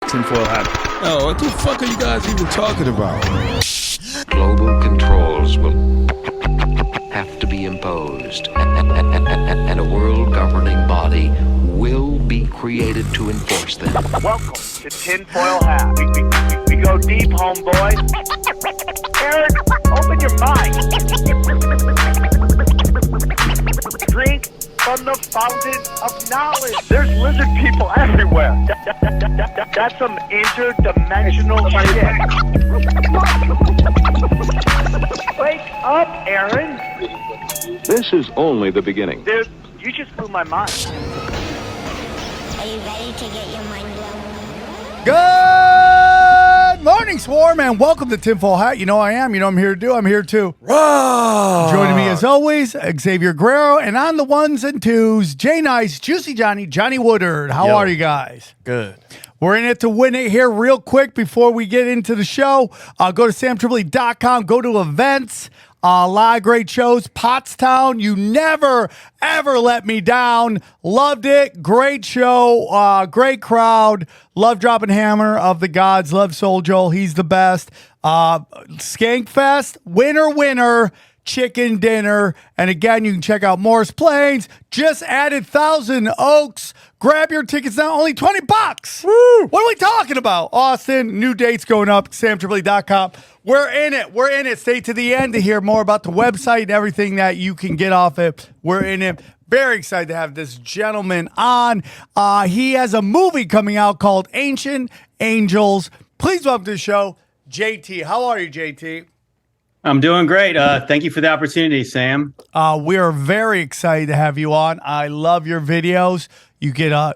Tinfoil hat. Oh, what the fuck are you guys even talking about? Global controls will have to be imposed, and a world governing body will be created to enforce them. Welcome to Tinfoil Hat. We go deep, homeboy. Aaron, open your mind. Drink from the fountain of knowledge. There's lizard people everywhere. That's some interdimensional shit. Wake up, Aaron. This is only the beginning. Dude, you just blew my mind. Are you ready to get your mind blown? Good morning, Swarm, and welcome to Tinfoil Hat. You know I am. You know I'm here to do. I'm here too. Joining me as always, Xavier Guerrero, and on the ones and twos, Jay Nice, Juicy Johnny, Johnny Woodard. How are you guys? Good. We're in it to win it here real quick before we get into the show. Go to SamTripoli.com, go to events. A lot of great shows. Pottstown, you never, ever let me down. Loved it. Great show. Great crowd. Love Dropping Hammer of the Gods. Love Soul Joel. He's the best. Skankfest, winner. Chicken dinner. And again, you can check out Morris Plains. Just added Thousand Oaks. Grab your tickets now, only $20. Woo! What are we talking about? Austin, new dates going up, SamTripoli.com. We're in it. Stay to the end to hear more about the website and everything that you can get off it. We're in it. Very excited to have this gentleman on. He has a movie coming out called Ancient Angels. Please welcome to the show, JT. How are you, JT? I'm doing great. Thank you for the opportunity, Sam. We are very excited to have you on. I love your videos. You get a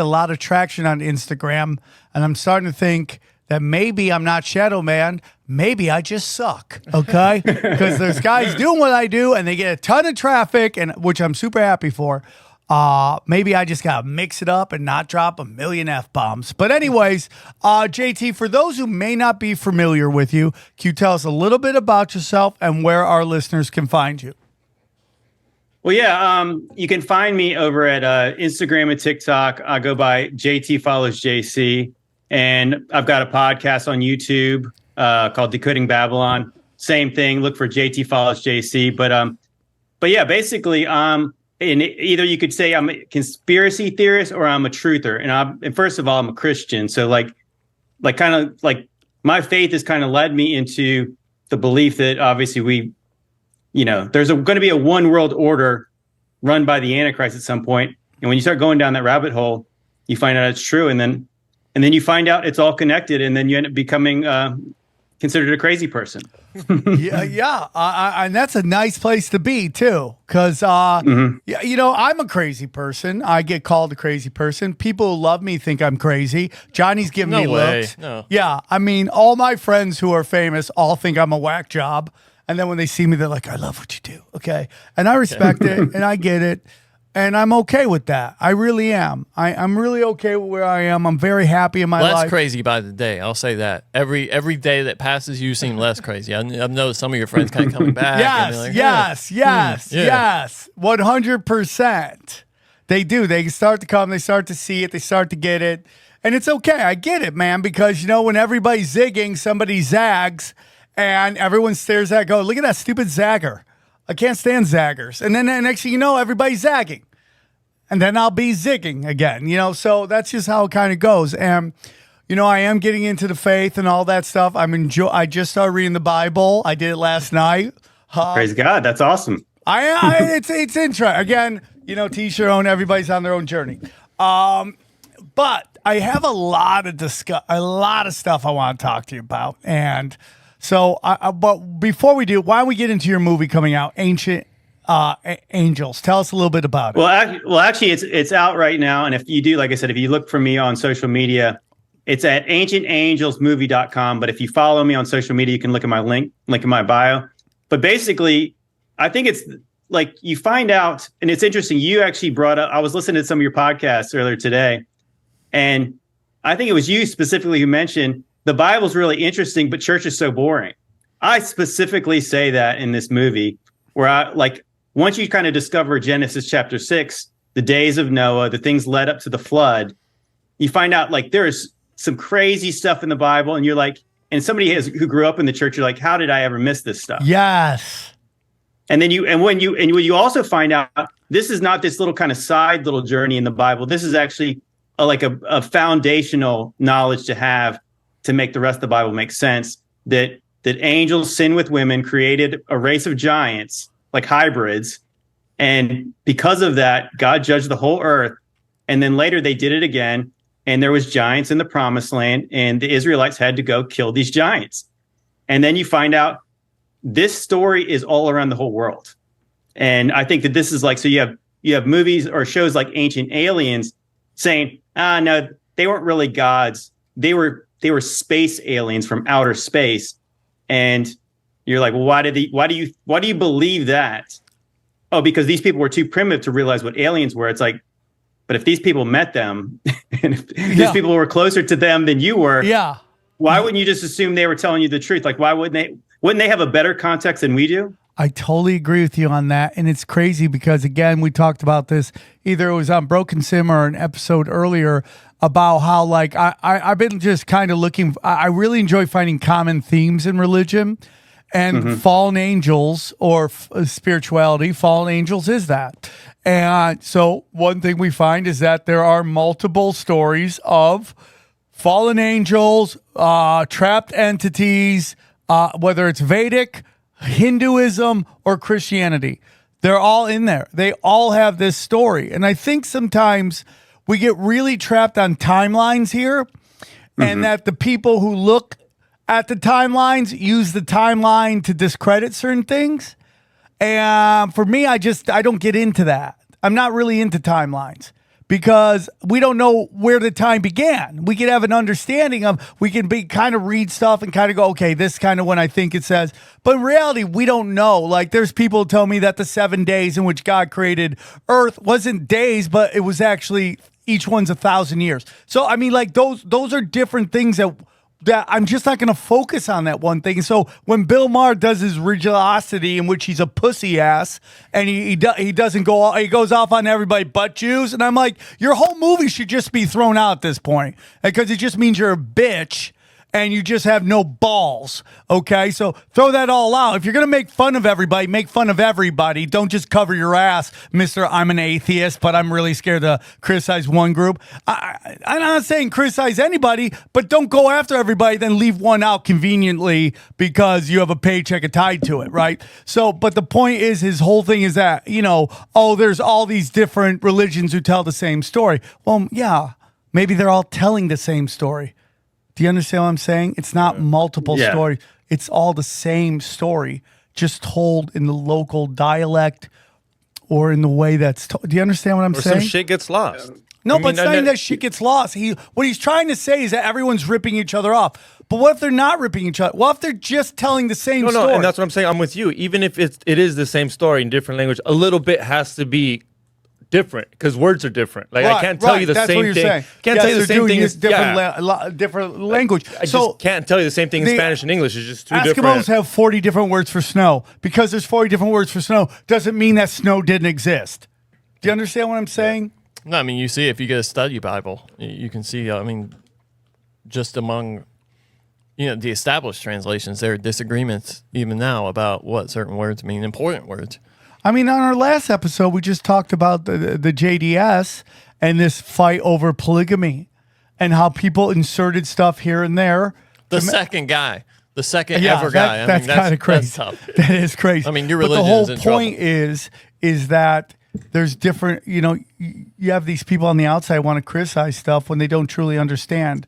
lot of traction on Instagram, and I'm starting to think that maybe I'm not Shadow Man. Maybe I just suck, okay? Because there's guys doing what I do, and they get a ton of traffic, and which I'm super happy for. Maybe I just got to mix it up and not drop a million F-bombs. But anyways, JT, for those who may not be familiar with you, can you tell us a little bit about yourself and where our listeners can find you? Well, yeah, you can find me over at Instagram and TikTok. I go by JT Follows JC, and I've got a podcast on YouTube called Decoding Babylon. Same thing. Look for JT Follows JC. But yeah, basically, and either you could say I'm a conspiracy theorist or I'm a truther. And first of all, I'm a Christian. So like my faith has kind of led me into the belief that obviously there's going to be a one world order run by the Antichrist at some point. And when you start going down that rabbit hole, you find out it's true. And then you find out it's all connected. And then you end up becoming considered a crazy person. Yeah. And that's a nice place to be too. Cause, I'm a crazy person. I get called a crazy person. People who love me think I'm crazy. Johnny's giving me looks. No. Yeah. I mean, all my friends who are famous all think I'm a whack job. And then when they see me, they're like, I love what you do. Okay. And I respect it and I get it. And I'm okay with that. I really am. I'm really okay with where I am. I'm very happy in my life. Less crazy by the day. I'll say that. Every day that passes, you seem less crazy. I've noticed some of your friends kind of coming back. Yes. 100%. They do. They start to come. They start to see it. They start to get it. And it's okay. I get it, man. Because, when everybody's zigging, somebody zags. And everyone stares at it, go, look at that stupid zagger. I can't stand zaggers. And then the next thing you know, everybody's zagging. And then I'll be zigging again, so that's just how it kind of goes. And, I am getting into the faith and all that stuff. I just started reading the Bible. I did it last night. Praise God. That's awesome. It's interesting. Again, to each their own, everybody's on their own journey. But I have a lot of stuff I want to talk to you about. And so, but before we do, why don't we get into your movie coming out, Ancient Angels? Tell us a little bit about it. Well, actually, it's out right now. And if you do, like I said, if you look for me on social media, it's at ancientangelsmovie.com. But if you follow me on social media, you can look at my link in my bio. But basically, I think it's like you find out, and it's interesting. You actually brought up, I was listening to some of your podcasts earlier today, and I think it was you specifically who mentioned the Bible's really interesting, but church is so boring. I specifically say that in this movie where once you kind of discover Genesis chapter 6, the days of Noah, the things led up to the flood, you find out there's some crazy stuff in the Bible, and you're like, and somebody who grew up in the church, you're like, how did I ever miss this stuff? Yes. And then when you also find out, this is not this little kind of side little journey in the Bible. This is actually a foundational knowledge to have to make the rest of the Bible make sense. That angels sin with women, created a race of giants, like hybrids, and because of that, God judged the whole earth. And then later they did it again, and there was giants in the Promised Land, and the Israelites had to go kill these giants. And then you find out this story is all around the whole world. And I think that this is like, so you have movies or shows like Ancient Aliens saying, no, they weren't really gods. They were space aliens from outer space. And you're like, well, why do you believe that? Oh, because these people were too primitive to realize what aliens were. It's like, but if these people met them and if these people were closer to them than you were, why wouldn't you just assume they were telling you the truth? Like, why wouldn't they have a better context than we do? I totally agree with you on that. And it's crazy because, again, we talked about this, either it was on Broken Sim or an episode earlier, about how, like, I've been just kind of looking, I really enjoy finding common themes in religion. And fallen angels or spirituality, fallen angels is that. And so one thing we find is that there are multiple stories of fallen angels, trapped entities, whether it's Vedic, Hinduism, or Christianity. They're all in there. They all have this story. And I think sometimes we get really trapped on timelines here, and that the people who look at the timelines use the timeline to discredit certain things. And for me, I don't get into that. I'm not really into timelines because we don't know where the time began. We can have an understanding of, we can kind of read stuff and kind of go, okay, this is kind of when I think it says. But in reality, we don't know. Like, there's people who tell me that the 7 days in which God created Earth wasn't days, but it was actually, each one's 1,000 years. So, I mean, like, those are different things that I'm just not going to focus on that one thing. So when Bill Maher does his religiosity, in which he's a pussy ass, and he doesn't go, he goes off on everybody but Jews, and I'm like, your whole movie should just be thrown out at this point, because it just means you're a bitch and you just have no balls. Okay, so throw that all out. If you're gonna make fun of everybody, make fun of everybody. Don't just cover your ass, Mister. I'm an atheist, but I'm really scared to criticize one group. I'm not saying criticize anybody, but don't go after everybody, then leave one out conveniently because you have a paycheck tied to it, right? So, but the point is, his whole thing is that, there's all these different religions who tell the same story. Well, yeah, maybe they're all telling the same story. Do you understand what I'm saying? It's not multiple stories. It's all the same story, just told in the local dialect or in the way that's told. Do you understand what I'm saying? Some shit gets lost. No, but it's not even that shit gets lost. What he's trying to say is that everyone's ripping each other off. But what if they're not ripping each other? What if they're just telling the same story? No, and that's what I'm saying. I'm with you. Even if it is the same story in different language, a little bit has to be different because words are different. Like, I can't tell you the same thing. Can't tell you the same thing in different language. I just can't tell you the same thing in Spanish and English. It's just too different. Eskimos have 40 different words for snow. Because there's 40 different words for snow doesn't mean that snow didn't exist. Do you understand what I'm saying? No, I mean, you see, if you get a study Bible, you can see, just among, the established translations, there are disagreements even now about what certain words mean, important words. I mean, on our last episode, we just talked about the JDS and this fight over polygamy and how people inserted stuff here and there. The second ever guy. That's kind of crazy. That's tough. That is crazy. I mean, your religion but is the in whole point trouble. is that there's different, you have these people on the outside want to criticize stuff when they don't truly understand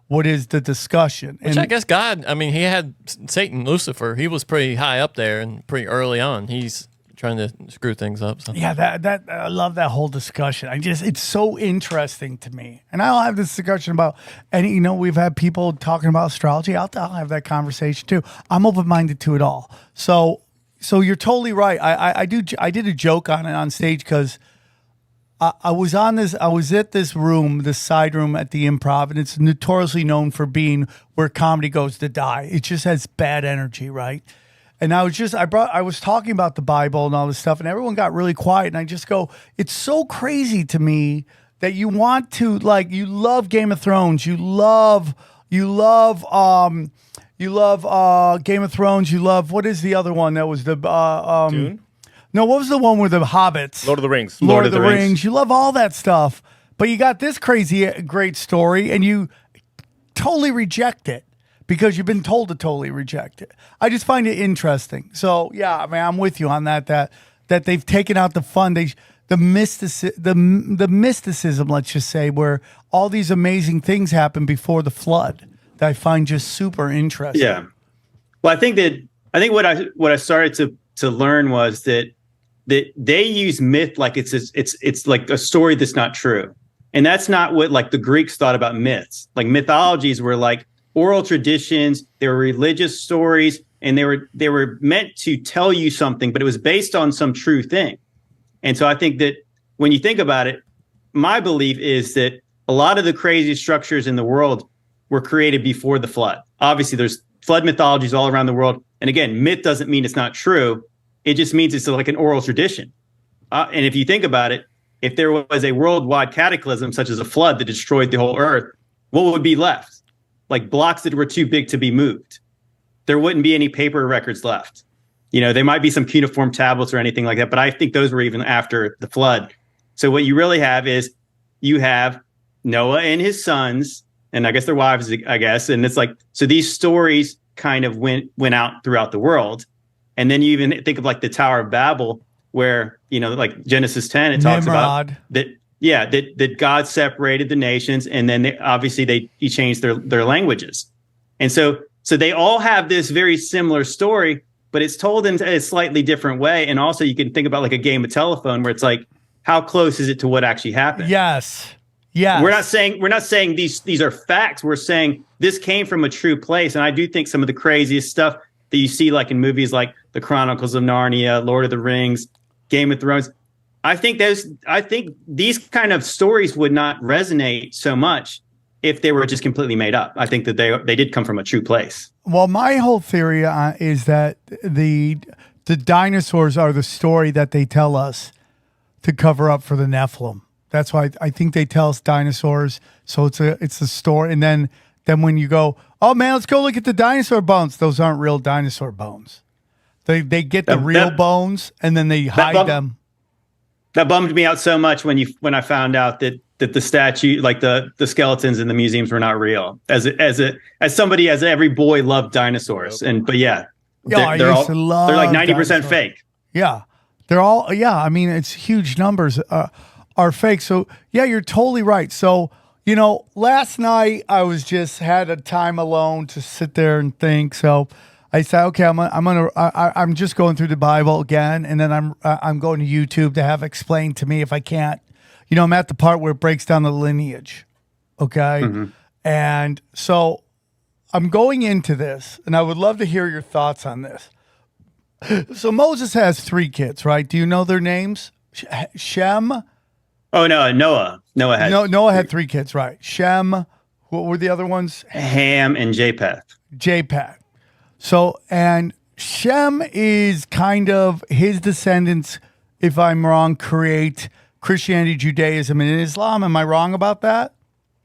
what is the discussion. Which I guess God, he had Satan, Lucifer. He was pretty high up there and pretty early on. He's trying to screw things up. So. Yeah, that I love that whole discussion. It's so interesting to me. And I'll have this discussion about, and we've had people talking about astrology. I'll have that conversation too. I'm open-minded to it all. So you're totally right. I did a joke on it on stage because I was at this room, this side room at the Improv, and it's notoriously known for being where comedy goes to die. It just has bad energy, right? And I was talking about the Bible and all this stuff, and everyone got really quiet. And I just go, it's so crazy to me that you want to like. You love Game of Thrones. You love Game of Thrones. You love, what is the other one that was the Dune? No, what was the one with the hobbits? Lord of the Rings. Lord of the Rings. You love all that stuff, but you got this crazy great story, and you totally reject it because you've been told to totally reject it. I just find it interesting. So yeah, I mean, I'm with you on that they've taken out the fun. The mysticism, let's just say, where all these amazing things happen before the flood, that I find just super interesting. Yeah. Well, I think what I started to learn was that they use myth like it's like a story that's not true. And that's not what like the Greeks thought about myths. Like mythologies were like oral traditions, they were religious stories, and they were meant to tell you something, but it was based on some true thing. And so I think that when you think about it, my belief is that a lot of the crazy structures in the world were created before the flood. Obviously, there's flood mythologies all around the world. And again, myth doesn't mean it's not true. It just means it's like an oral tradition. And if you think about it, if there was a worldwide cataclysm, such as a flood that destroyed the whole earth, what would be left? Like blocks that were too big to be moved. There wouldn't be any paper records left. You know, there might be some cuneiform tablets or anything like that, but I think those were even after the flood. So what you really have is you have Noah and his sons, and I guess their wives, I guess. And it's like, so these stories kind of went out throughout the world. And then you even think of like the Tower of Babel, where, you know, like Genesis 10, it talks about that God separated the nations, and then he changed their languages. And so they all have this very similar story, but it's told in a slightly different way. And also you can think about like a game of telephone where it's like, how close is it to what actually happened? Yes. Yeah. We're not saying these are facts. We're saying this came from a true place. And I do think some of the craziest stuff that you see like in movies like The Chronicles of Narnia, Lord of the Rings, Game of Thrones, I think these kind of stories would not resonate so much if they were just completely made up. I think that they did come from a true place. Well, my whole theory is that the dinosaurs are the story that they tell us to cover up for the Nephilim. That's why I think they tell us dinosaurs. So it's a story. And then when you go, oh man, let's go look at the dinosaur bones. Those aren't real dinosaur bones. They get the real bones and then they hide them. That bummed me out so much when I found out that the statue, like the skeletons in the museums, were not real. As every boy loved dinosaurs, they're like 90% fake. Yeah, they're all. Yeah, I mean it's huge numbers are fake. So yeah, you're totally right. So you know, last night I was just had a time alone to sit there and think. So I said, okay, I'm just going through the Bible again, and then I'm going to YouTube to have explained to me if I can't. You know, I'm at the part where it breaks down the lineage. Okay. Mm-hmm. And so I'm going into this, and I would love to hear your thoughts on this. So Moses has 3 kids, right? Do you know their names? Shem? Oh, no, Noah. Noah had 3 kids, right? Shem. What were the other ones? Ham and Japheth. So, and Shem is kind of his descendants, if I'm wrong, create Christianity, Judaism, and Islam. Am I wrong about that?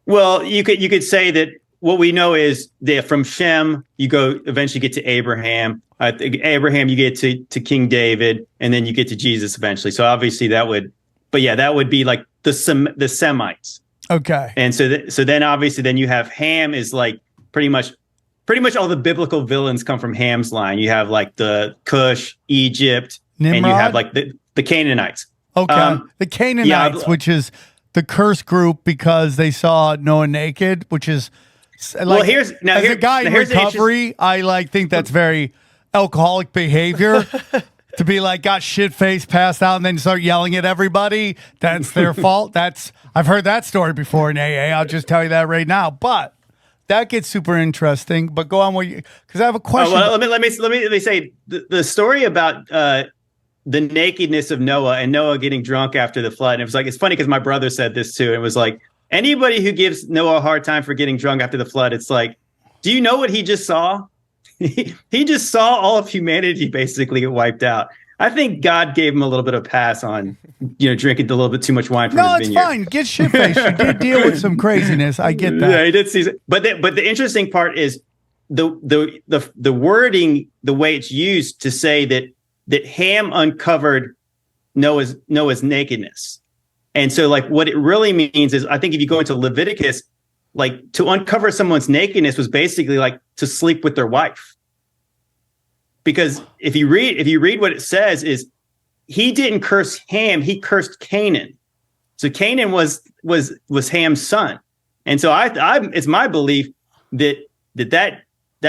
Well, you could say that what we know is that from Shem, you eventually get to Abraham. Abraham, you get to King David, and then you get to Jesus eventually. So obviously that would be like the Semites. Okay. And so then obviously then you have Ham is like pretty much all the biblical villains come from Ham's line. You have like the Cush, Egypt, Nimrod? And you have like the Canaanites. Okay. The Canaanites, which is the cursed group because they saw Noah naked, which is like, as a guy in recovery, I think that's very alcoholic behavior to be like got shit faced, passed out, and then start yelling at everybody. That's their fault. I've heard that story before in AA. I'll just tell you that right now. But that gets super interesting. But go on because I have a question. Let me say the story about the nakedness of Noah and Noah getting drunk after the flood. And it's funny because my brother said this too. It was like anybody who gives Noah a hard time for getting drunk after the flood, it's like, do you know what he just saw? He just saw all of humanity basically get wiped out. I think God gave him a little bit of a pass on, drinking a little bit too much wine from no, his it's vineyard. fine. Get shit faced. You did deal with some craziness. I get that. Yeah, he did see. But the interesting part is the wording, the way it's used to say that Ham uncovered Noah's nakedness. And so like what it really means is, I think if you go into Leviticus, like to uncover someone's nakedness was basically like to sleep with their wife. Because if you read what it says is he didn't curse Ham, he cursed Canaan. So Canaan was Ham's son. And so it's my belief that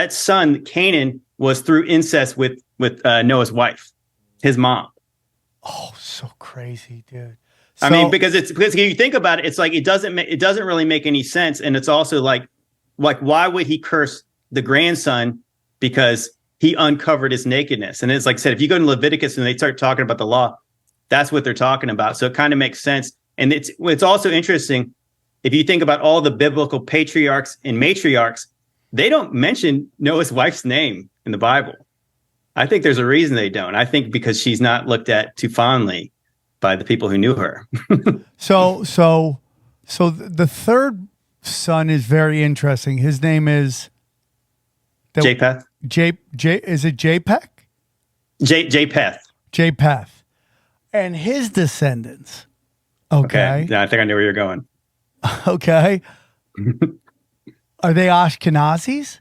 son Canaan was through incest with Noah's wife, his mom. Oh, so crazy, dude. I mean, because if you think about it, it's like it doesn't really make any sense, and it's also like why would he curse the grandson because he uncovered his nakedness? And it's like I said, if you go to Leviticus and they start talking about the law, that's what they're talking about. So it kind of makes sense, and it's also interesting if you think about all the biblical patriarchs and matriarchs, they don't mention Noah's wife's name in the Bible. I think there's a reason they don't. I think because she's not looked at too fondly by the people who knew her. So the third son is very interesting. His name is Japheth. Is it Japheth? Japheth. Japheth. And his descendants. Okay. Yeah, I think I knew where you're going. Okay. Are they Ashkenazis?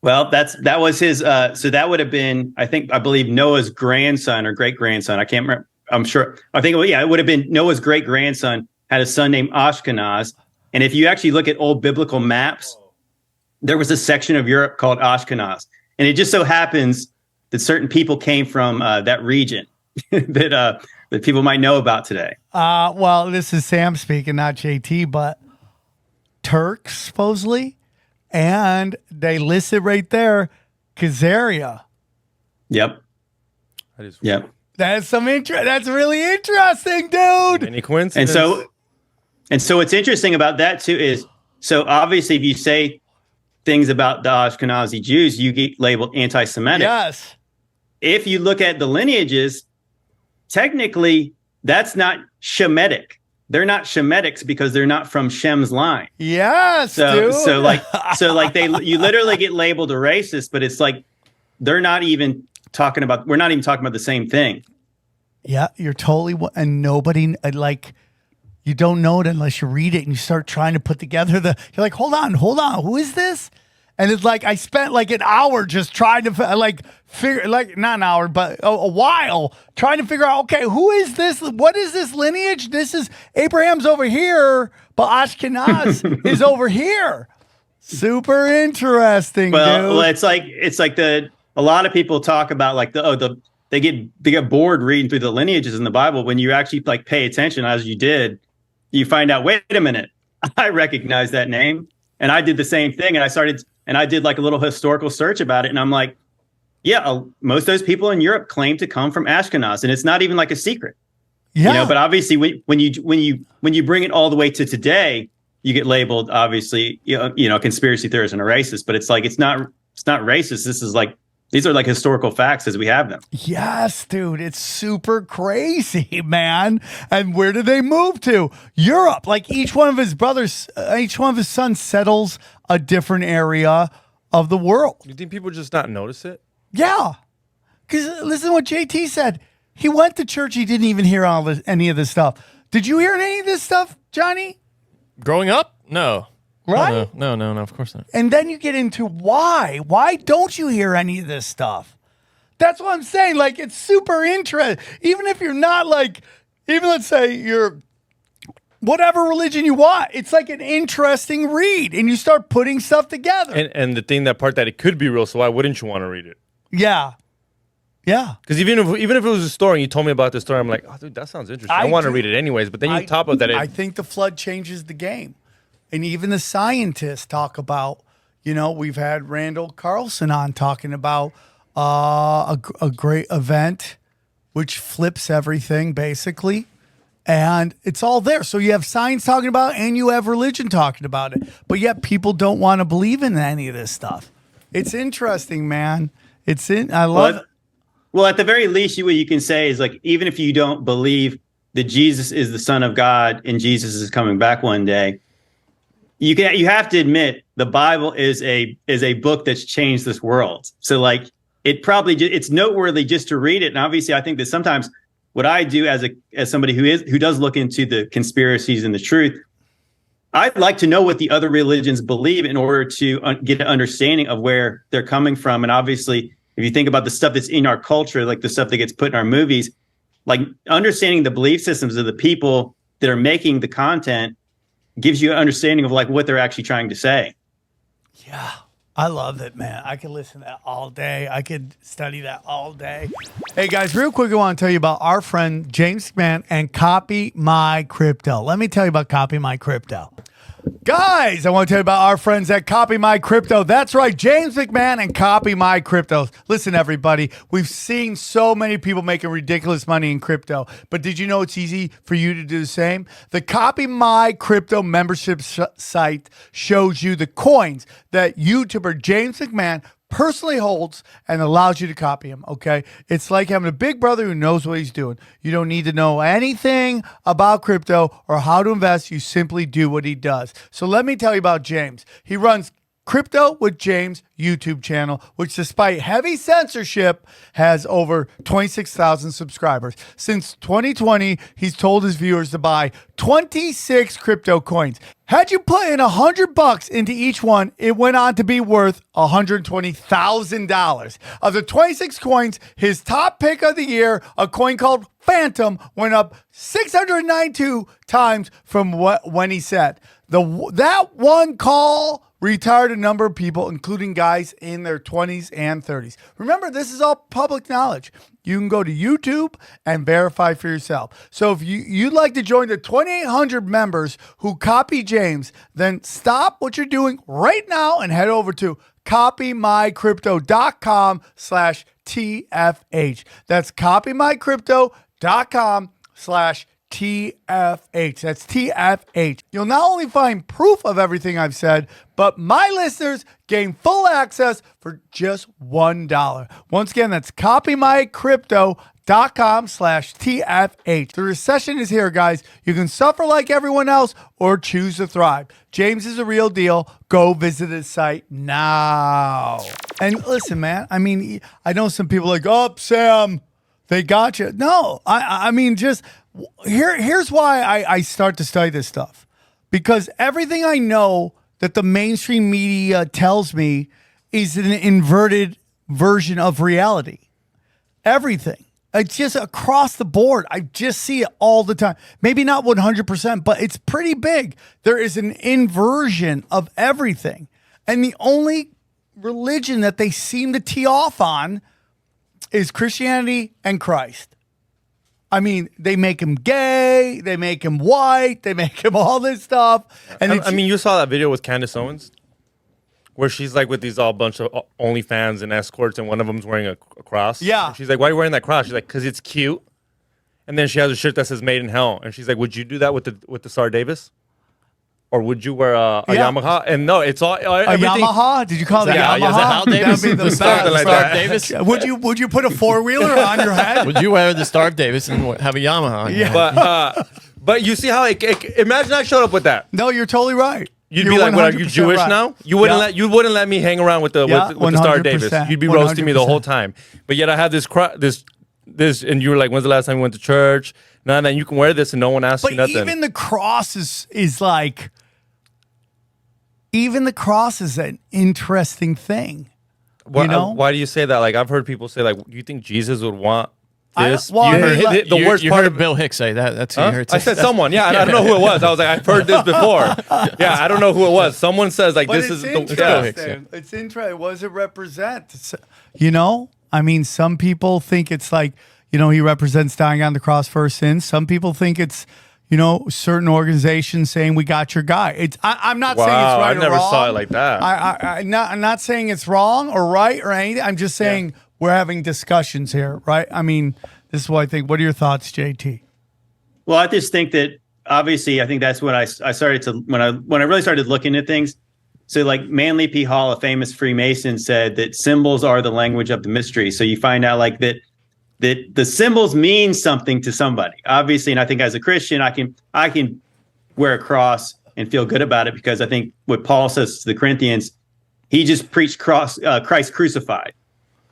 Well, that was his. So that would have been, I believe Noah's grandson or great grandson. I can't remember. I'm sure. I think, it would have been Noah's great grandson had a son named Ashkenaz. And if you actually look at old biblical maps, there was a section of Europe called Ashkenaz. And it just so happens that certain people came from that region that people might know about today. Well, this is Sam speaking, not JT, but Turks, supposedly. And they listed right there, Khazaria. Yep. Yep. That's that's really interesting, dude. Any coincidence? And so what's interesting about that too is, so obviously if you say things about the Ashkenazi Jews, you get labeled anti-Semitic. Yes. If you look at the lineages, technically that's not Shemitic. They're not Shemitics because they're not from Shem's line. Yes, dude. You literally get labeled a racist, but it's like we're not even talking about the same thing. Yeah, you're totally, and nobody, you don't know it unless you read it and you start trying to put together you're like, hold on, who is this? And it's like, I spent like an hour just trying to figure, not an hour, but a while trying to figure out, okay, who is this? What is this lineage? This is Abraham's over here, but Ashkenaz is over here. Super interesting, dude. Well, it's like a lot of people talk about they get bored reading through the lineages in the Bible. When you actually pay attention, as you did, you find out, wait a minute, I recognize that name. And I did the same thing. And I did a little historical search about it. And I'm like, yeah, most of those people in Europe claim to come from Ashkenaz. And it's not even a secret. Yeah. But obviously when you bring it all the way to today, you get labeled, obviously, conspiracy theorist and a racist. But it's not racist. This is these are historical facts as we have them. Yes, dude. It's super crazy, man. And where do they move to? Europe. Each one of his sons settles a different area of the world. You think people just not notice it? Yeah. Because listen to what JT said. He went to church. He didn't even hear any of this stuff. Did you hear any of this stuff, Johnny? Growing up? No. Right? No, of course not. And then you get into why. Why don't you hear any of this stuff? That's what I'm saying. It's super interesting. Even if you're not even let's say you're whatever religion you want, it's an interesting read. And you start putting stuff together. And the thing, that it could be real, so why wouldn't you want to read it? Yeah. Yeah. Because even if it was a story and you told me about the story, I'm like, oh, dude, that sounds interesting. I want to read it anyways. But then you top of that. I think the flood changes the game. And even the scientists talk about, we've had Randall Carlson on talking about a great event, which flips everything basically. And it's all there. So you have science talking about it and you have religion talking about it. But yet people don't want to believe in any of this stuff. It's interesting, man. I love it. Well, at the very least, what you can say is like, even if you don't believe that Jesus is the Son of God and Jesus is coming back one day, you have to admit the Bible is a book that's changed this world. So like it's noteworthy just to read it. And obviously, I think that sometimes what I do as somebody who does look into the conspiracies and the truth, I'd like to know what the other religions believe in order to get an understanding of where they're coming from. And obviously, if you think about the stuff that's in our culture, like the stuff that gets put in our movies, like understanding the belief systems of the people that are making the content gives you an understanding of like what they're actually trying to say. Yeah, I love it, man. I could listen to that all day. I could study that all day. Hey, guys, real quick, I want to tell you about our friend James McMahon and Copy My Crypto. Let me tell you about Copy My Crypto. Guys, I want to tell you about our friends at Copy My Crypto. That's right, James McMahon and Copy My Crypto. Listen, everybody, we've seen so many people making ridiculous money in crypto, but did you know it's easy for you to do the same? The Copy My Crypto membership site shows you the coins that YouTuber James McMahon personally holds and allows you to copy him, okay? It's like having a big brother who knows what he's doing. You don't need to know anything about crypto or how to invest. You simply do what he does. So let me tell you about James. He runs Crypto with James YouTube channel, which despite heavy censorship has over 26,000 subscribers. Since 2020, he's told his viewers to buy 26 crypto coins. Had you put in $100 into each one, it went on to be worth $120,000. Of the 26 coins, his top pick of the year, a coin called Phantom, went up 692 times from when he said. That one call retired a number of people, including guys in their 20s and 30s. Remember, this is all public knowledge. You can go to YouTube and verify for yourself. So if you'd like to join the 2,800 members who copy James, then stop what you're doing right now and head over to copymycrypto.com/TFH. That's copymycrypto.com/TFH. That's TFH. You'll not only find proof of everything I've said, but my listeners gain full access for just $1. Once again, that's copymycrypto.com/TFH. The recession is here, guys. You can suffer like everyone else or choose to thrive. James is a real deal. Go visit his site now. And listen, man, I mean, I know some people are like, oh, Sam, they got you. No, I mean, just... Here's why I start to study this stuff. Because everything I know that the mainstream media tells me is an inverted version of reality. Everything. It's just across the board. I just see it all the time. Maybe not 100%, but it's pretty big. There is an inversion of everything. And the only religion that they seem to tee off on is Christianity and Christ. I mean, they make him gay, they make him white, they make him all this stuff. And I mean, you saw that video with Candace Owens, where she's like with these all bunch of OnlyFans and escorts, and one of them's wearing a cross. Yeah. And she's like, why are you wearing that cross? She's like, because it's cute. And then she has a shirt that says "Made in Hell," and she's like, would you do that with the Star Davis? Or would you wear a Yamaha? And no, it's all everything. A Yamaha? Did you call it Yamaha? Yamaha? Is it Hal Davis? The Star like that. Davis? Would you put a four-wheeler on your head? Would you wear the Star Davis and have a Yamaha on your head? But you see how imagine I showed up with that. No, you're totally right. You'd be like, "What? Are you Jewish right. now? You wouldn't let me hang around with the Star Davis. You'd be roasting me the whole time. But yet I have this, and you were like, "When's the last time you went to church?" Now that you can wear this and no one asks you nothing. But even the cross is like. Even the cross is an interesting thing. Well, you know? Why do you say that? Like, I've heard people say, like, do you think Jesus would want this? You heard Bill Hicks say that. That's who you heard. I said someone. Yeah, I don't know who it was. I was like, I've heard this before. Yeah, I don't know who it was. Someone says, like, this is Bill Hicks. It's interesting. What does it represent? You know? I mean, some people think it's like, you know, he represents dying on the cross for our sins. Some people think it's, you know, certain organizations saying we got your guy. I'm not saying it's right or wrong. I never saw it like that. I'm not saying it's wrong or right or anything. I'm just saying we're having discussions here, right? I mean, this is what I think. What are your thoughts, JT? Well, I just think that obviously, I think that's when I started to when I really started looking at things. So, like Manly P. Hall, a famous Freemason, said that symbols are the language of the mystery. So you find out like that that the symbols mean something to somebody, obviously. And I think as a Christian, I can wear a cross and feel good about it, because I think what Paul says to the Corinthians, he just preached Christ crucified.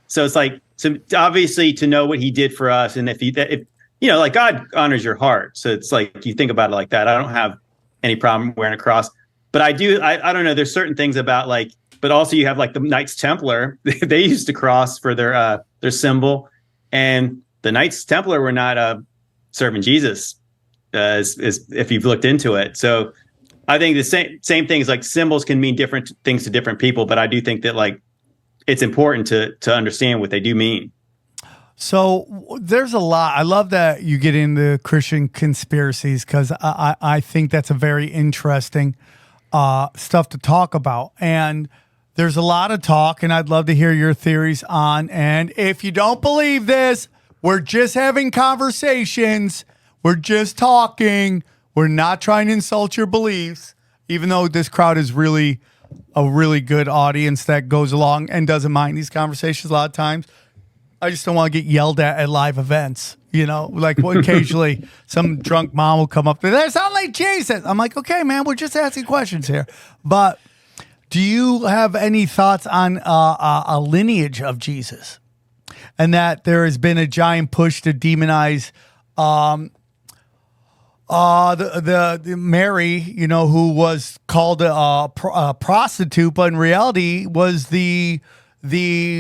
So it's like, so obviously to know what he did for us, and if like God honors your heart, so it's like you think about it like that. I don't have any problem wearing a cross, but I don't know. There's certain things about like, but also you have like the Knights Templar. They used a cross for their symbol, and the Knights Templar were not serving Jesus, as if you've looked into it. So I think the same things, like symbols can mean different things to different people, but I do think that like it's important to understand what they do mean. So there's a lot. I love that you get into Christian conspiracies, because I think that's a very interesting stuff to talk about. And there's a lot of talk, and I'd love to hear your theories on. And if you don't believe this, we're just having conversations. We're just talking. We're not trying to insult your beliefs, even though this crowd is really a really good audience that goes along and doesn't mind these conversations a lot of times. I just don't want to get yelled at live events. Like occasionally some drunk mom will come up to, "That sound like Jesus." I'm like, okay, man, we're just asking questions here. But do you have any thoughts on a lineage of Jesus, and that there has been a giant push to demonize the Mary, who was called a prostitute, but in reality was the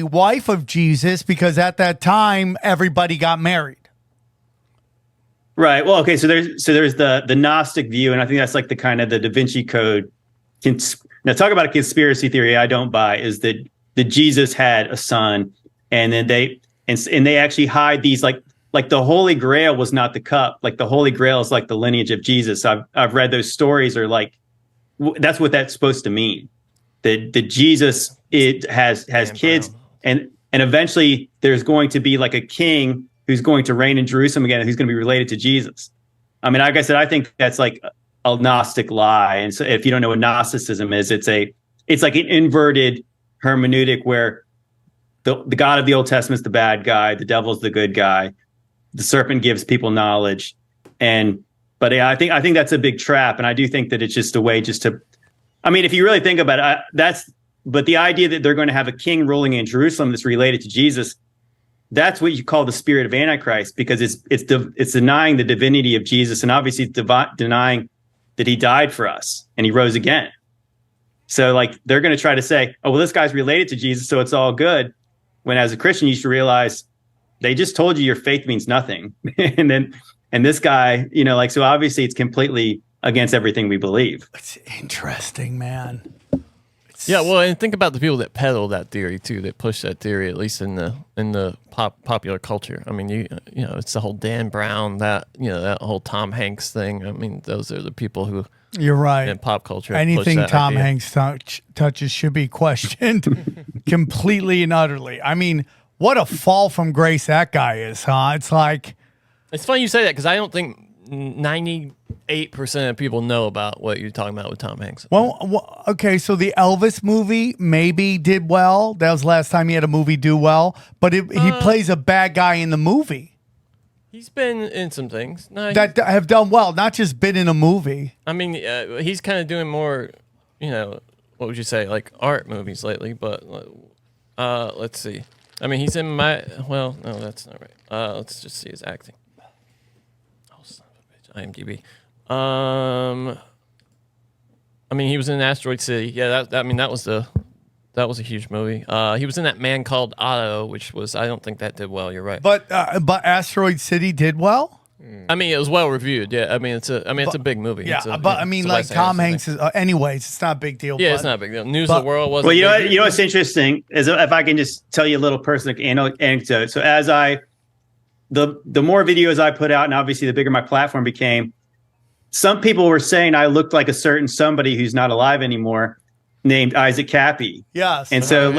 wife of Jesus, because at that time everybody got married. Right. Well, okay. So there's the Gnostic view, and I think that's like the kind of the Da Vinci Code. Now, talk about a conspiracy theory I don't buy, is that Jesus had a son, and then they actually hide these like the Holy Grail was not the cup. Like the Holy Grail is like the lineage of Jesus. I've read those stories, or like that's what that's supposed to mean. That Jesus has kids, and eventually there's going to be like a king who's going to reign in Jerusalem again, and who's going to be related to Jesus. I mean, like I said, I think that's like a Gnostic lie. And so if you don't know what Gnosticism is, it's like an inverted hermeneutic where the God of the Old Testament is the bad guy, the devil's the good guy, the serpent gives people knowledge. But I think that's a big trap. And I do think that it's just a way just to, I mean, if you really think about it, but the idea that they're going to have a king ruling in Jerusalem that's related to Jesus, that's what you call the spirit of Antichrist, because it's denying the divinity of Jesus, and obviously denying that he died for us and he rose again. So like they're going to try to say, oh, well, this guy's related to Jesus, so it's all good. When as a Christian, you should realize they just told you your faith means nothing. and this guy, so obviously it's completely against everything we believe. It's interesting, man. Yeah, well, and think about the people that peddle that theory too, that push that theory, at least in the popular culture. I mean, it's the whole Dan Brown, that whole Tom Hanks thing. I mean, those are the people who. You're right. In pop culture, anything Tom Hanks touches should be questioned completely and utterly. I mean, what a fall from grace that guy is, huh? It's like, it's funny you say that, because I don't think 98% of people know about what you're talking about with Tom Hanks. Well, okay, so the Elvis movie maybe did well. That was the last time he had a movie do well. But he plays a bad guy in the movie. He's been in some things that have done well, not just been in a movie. I mean, he's kind of doing more, what would you say, like art movies lately. But let's see. I mean, he's in no, that's not right. Let's just see his acting. IMDb. I mean, he was in Asteroid City. Yeah, that was a huge movie. He was in that Man Called Otto, which was, I don't think that did well. You're right. But Asteroid City did well. I mean, it was well reviewed. Yeah, I mean, it's a big movie. Yeah, but I mean, like Tom Hanks is. Anyways, it's not a big deal. Yeah, it's not a big deal. News of the World wasn't. Well, you know what's interesting is, if I can just tell you a little personal anecdote. So as the more videos I put out, and obviously the bigger my platform became, some people were saying I looked like a certain somebody who's not alive anymore, named Isaac Cappy. Yes. And so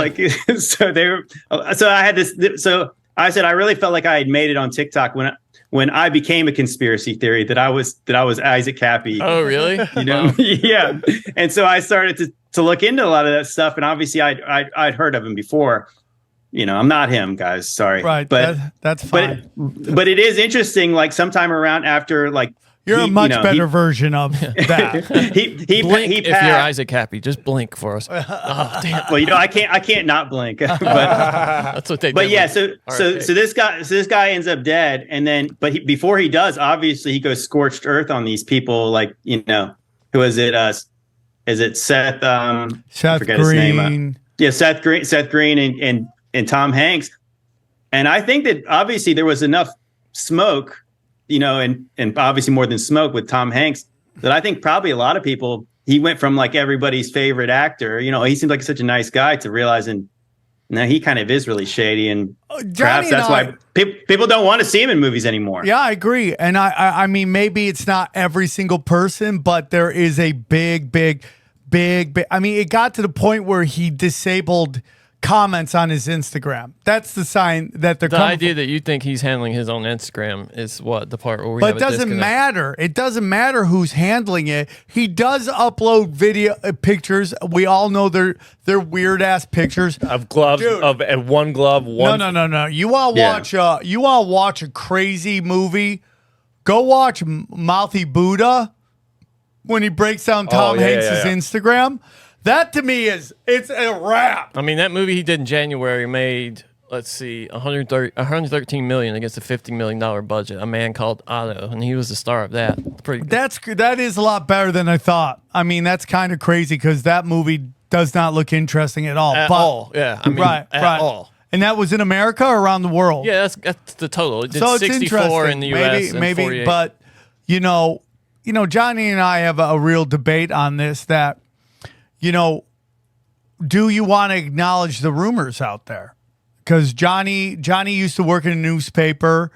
so I had this. So I said I really felt like I had made it on TikTok when I became a conspiracy theory that I was Isaac Cappy. Oh, really? Yeah. And so I started to look into a lot of that stuff, and obviously I'd heard of him before. I'm not him, guys. Sorry. Right. But that's fine. But it is interesting. Like sometime around after, like you're a much better version of that. Blink if you're Isaac Happy. Just blink for us. Oh, damn. Well, I can't not blink. But that's what they. But yeah, so this guy ends up dead, and then before he does, obviously he goes scorched earth on these people. Like who is it? Is it Seth? Seth Green. His name. Yeah, Seth Green, and Tom Hanks. And I think that obviously there was enough smoke, and obviously more than smoke with Tom Hanks, that I think probably a lot of people, he went from like everybody's favorite actor, he seemed like such a nice guy, to realizing now he kind of is really shady, and perhaps that's why people don't want to see him in movies anymore. Yeah, I agree. And I mean, maybe it's not every single person, but there is a big, I mean, it got to the point where he disabled comments on his Instagram. That's the sign that they're the idea that you think he's handling his own Instagram is what the part where we. But it doesn't matter. It doesn't matter who's handling it. He does upload video pictures. We all know they're weird ass pictures of gloves. Dude, of one glove. No. You all watch a crazy movie. Go watch Mouthy Buddha when he breaks down Tom Hanks' Instagram. That to me it's a wrap. I mean, that movie he did in January made, let's see, 113 million against a $50 million budget. A Man Called Otto, and he was the star of that. Pretty good. That is a lot better than I thought. I mean, that's kind of crazy because that movie does not look interesting at all. At all, yeah. I mean, right. all. And that was in America or around the world? Yeah, that's the total. It did so 64 in the U.S. Maybe, 48. but Johnny and I have a real debate on this. That do you want to acknowledge the rumors out there? Because Johnny used to work in a newspaper,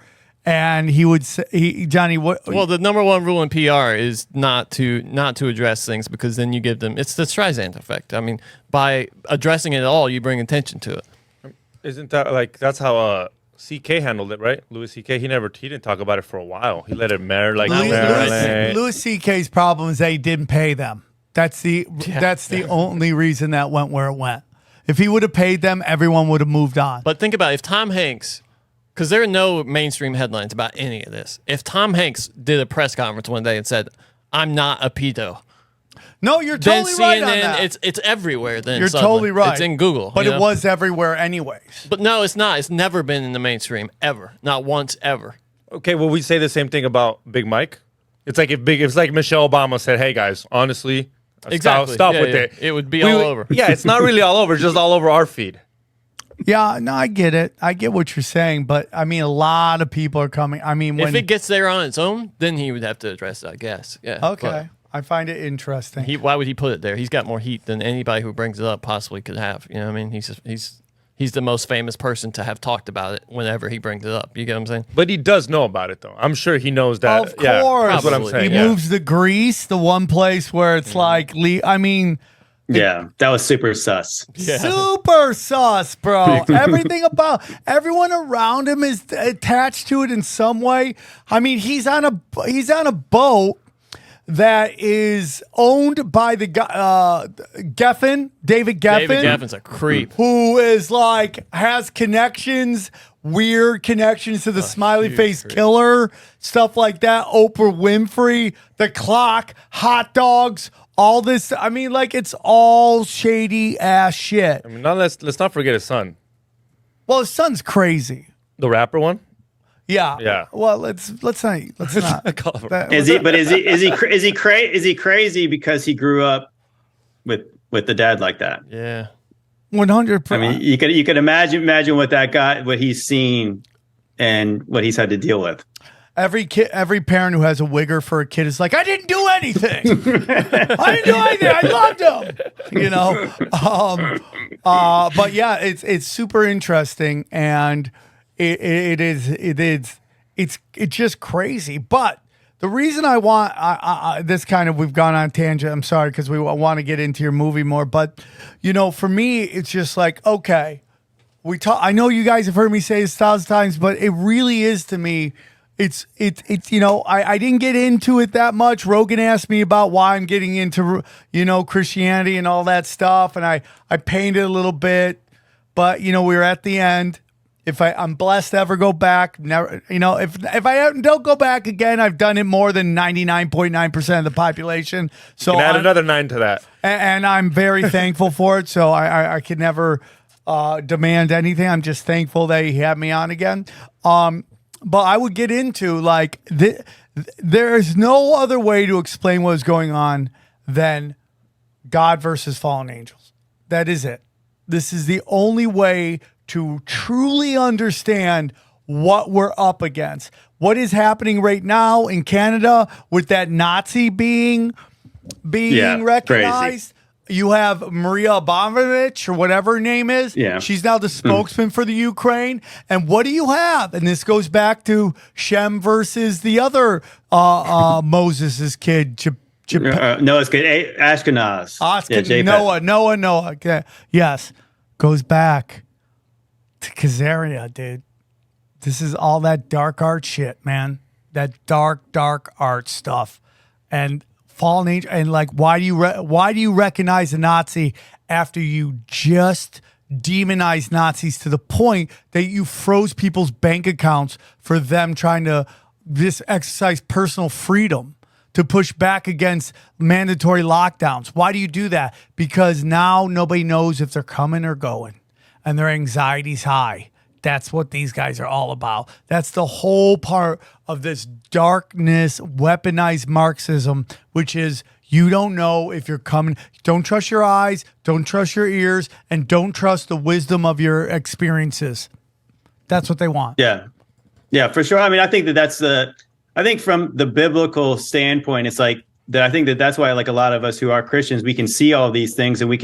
and he would say, Johnny, what? Well, the number one rule in PR is not to address things, because then you give them, it's the Streisand effect. I mean, by addressing it at all, you bring attention to it. Isn't that like that's how CK handled it, right? Louis CK, he didn't talk about it for a while. He let it marinate. Louis CK's problem is they didn't pay them. That's the only reason that went where it went. If he would have paid them, everyone would have moved on. But think about it, if Tom Hanks, because there are no mainstream headlines about any of this. If Tom Hanks did a press conference one day and said, "I'm not a pedo," no, you're totally right on that. It's everywhere. Then you're suddenly. totally right. It's in Google, but it was everywhere anyways. But no, it's not. It's never been in the mainstream ever, not once ever. Okay, well, we say the same thing about Big Mike. It's like it's like Michelle Obama said, "Hey guys, honestly." Exactly. Stop with it. It would be all over. Yeah, it's not really all over, just all over our feed. Yeah, no, I get it. I get what you're saying, but I mean, a lot of people are coming. I mean, if it gets there on its own, then he would have to address it, I guess. Yeah. Okay. I find it interesting. Why would he put it there? He's got more heat than anybody who brings it up possibly could have. You know what I mean? He's the most famous person to have talked about it whenever he brings it up. You get what I'm saying? But he does know about it, though. I'm sure he knows that. Of course. That's what I'm saying. He moves to Greece, the one place where it's like, I mean... Yeah, that was super sus. Yeah. Super sus, bro. Everyone around him is attached to it in some way. I mean, he's on a boat that is owned by the Geffen, David Geffen. David Geffen's a creep. Who is has connections, weird connections to the smiley face killer, stuff like that. Oprah Winfrey, The Clock, hot dogs, all this. I mean, it's all shady ass shit. I mean, let's not forget his son. Well, his son's crazy. The rapper one? Yeah. Yeah. Well, let's not. Is he crazy because he grew up with the dad like that? Yeah. 100%. I mean, you could imagine what that guy, what he's seen and what he's had to deal with. Every parent who has a wigger for a kid is like, I didn't do anything. I loved him. But yeah, it's super interesting, and it's just crazy. But the reason I want this kind of, we've gone on tangent. I'm sorry, because we want to get into your movie more. But for me, it's just like, okay, I know you guys have heard me say this 1,000 times, but it really is to me. It's I didn't get into it that much. Rogan asked me about why I'm getting into Christianity and all that stuff, and I painted a little bit. but we're at the end. If I'm blessed to ever go back, never, if I don't go back again, I've done it more than 99.9% of the population. So you can add another 9 to that. And I'm very thankful for it. So I could never demand anything. I'm just thankful that he had me on again. But I would get into like there is no other way to explain what is going on than God versus fallen angels. That is it. This is the only way to truly understand what we're up against. What is happening right now in Canada with that Nazi being recognized. Crazy. You have Maria Abramovich or whatever her name is. Yeah. She's now the spokesman for the Ukraine. And what do you have? And this goes back to Shem versus the other Moses' kid, Noah's kid, Ashkenaz. Noah. Okay. Yes. Goes back to Khazaria, dude. This is all that dark art shit, man. That dark art stuff. And fallen angel, and like, why do you recognize a Nazi after you just demonized Nazis to the point that you froze people's bank accounts for them trying to exercise personal freedom to push back against mandatory lockdowns? Why do you do that? Because now nobody knows if they're coming or going, and their anxiety's high. That's what these guys are all about. That's the whole part of this darkness, weaponized Marxism, which is you don't know if you're coming. Don't trust your eyes, don't trust your ears, and don't trust the wisdom of your experiences. That's what they want. Yeah, for sure. I mean, I think I think from the biblical standpoint, it's like that. I think that's why, like a lot of us who are Christians, we can see all these things and we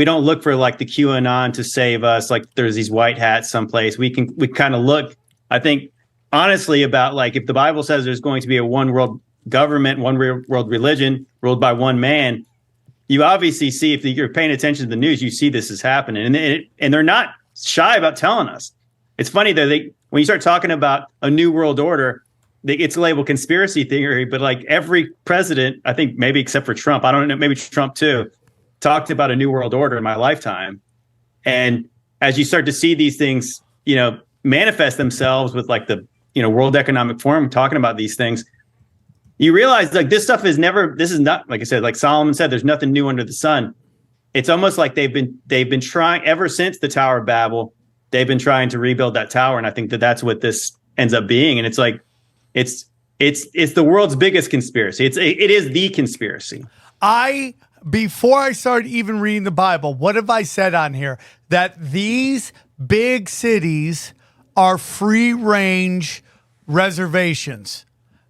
don't look for like the QAnon to save us. Like there's these white hats someplace. We kind of look, I think, honestly about like if the Bible says there's going to be a one world government, one world religion ruled by one man, you obviously see, if you're paying attention to the news, you see this is happening. And they're not shy about telling us. It's funny though, when you start talking about a new world order, it's labeled conspiracy theory, but like every president, I think maybe except for Trump, I don't know, maybe Trump too, talked about a new world order in my lifetime. And as you start to see these things, manifest themselves with like the, World Economic Forum talking about these things, you realize like this is not, like I said, like Solomon said, there's nothing new under the sun. It's almost like they've been trying ever since the Tower of Babel, they've been trying to rebuild that tower. And I think that's what this ends up being. And it's like, it's the world's biggest conspiracy. It is the conspiracy. Before I started even reading the Bible, what have I said on here? That these big cities are free range reservations.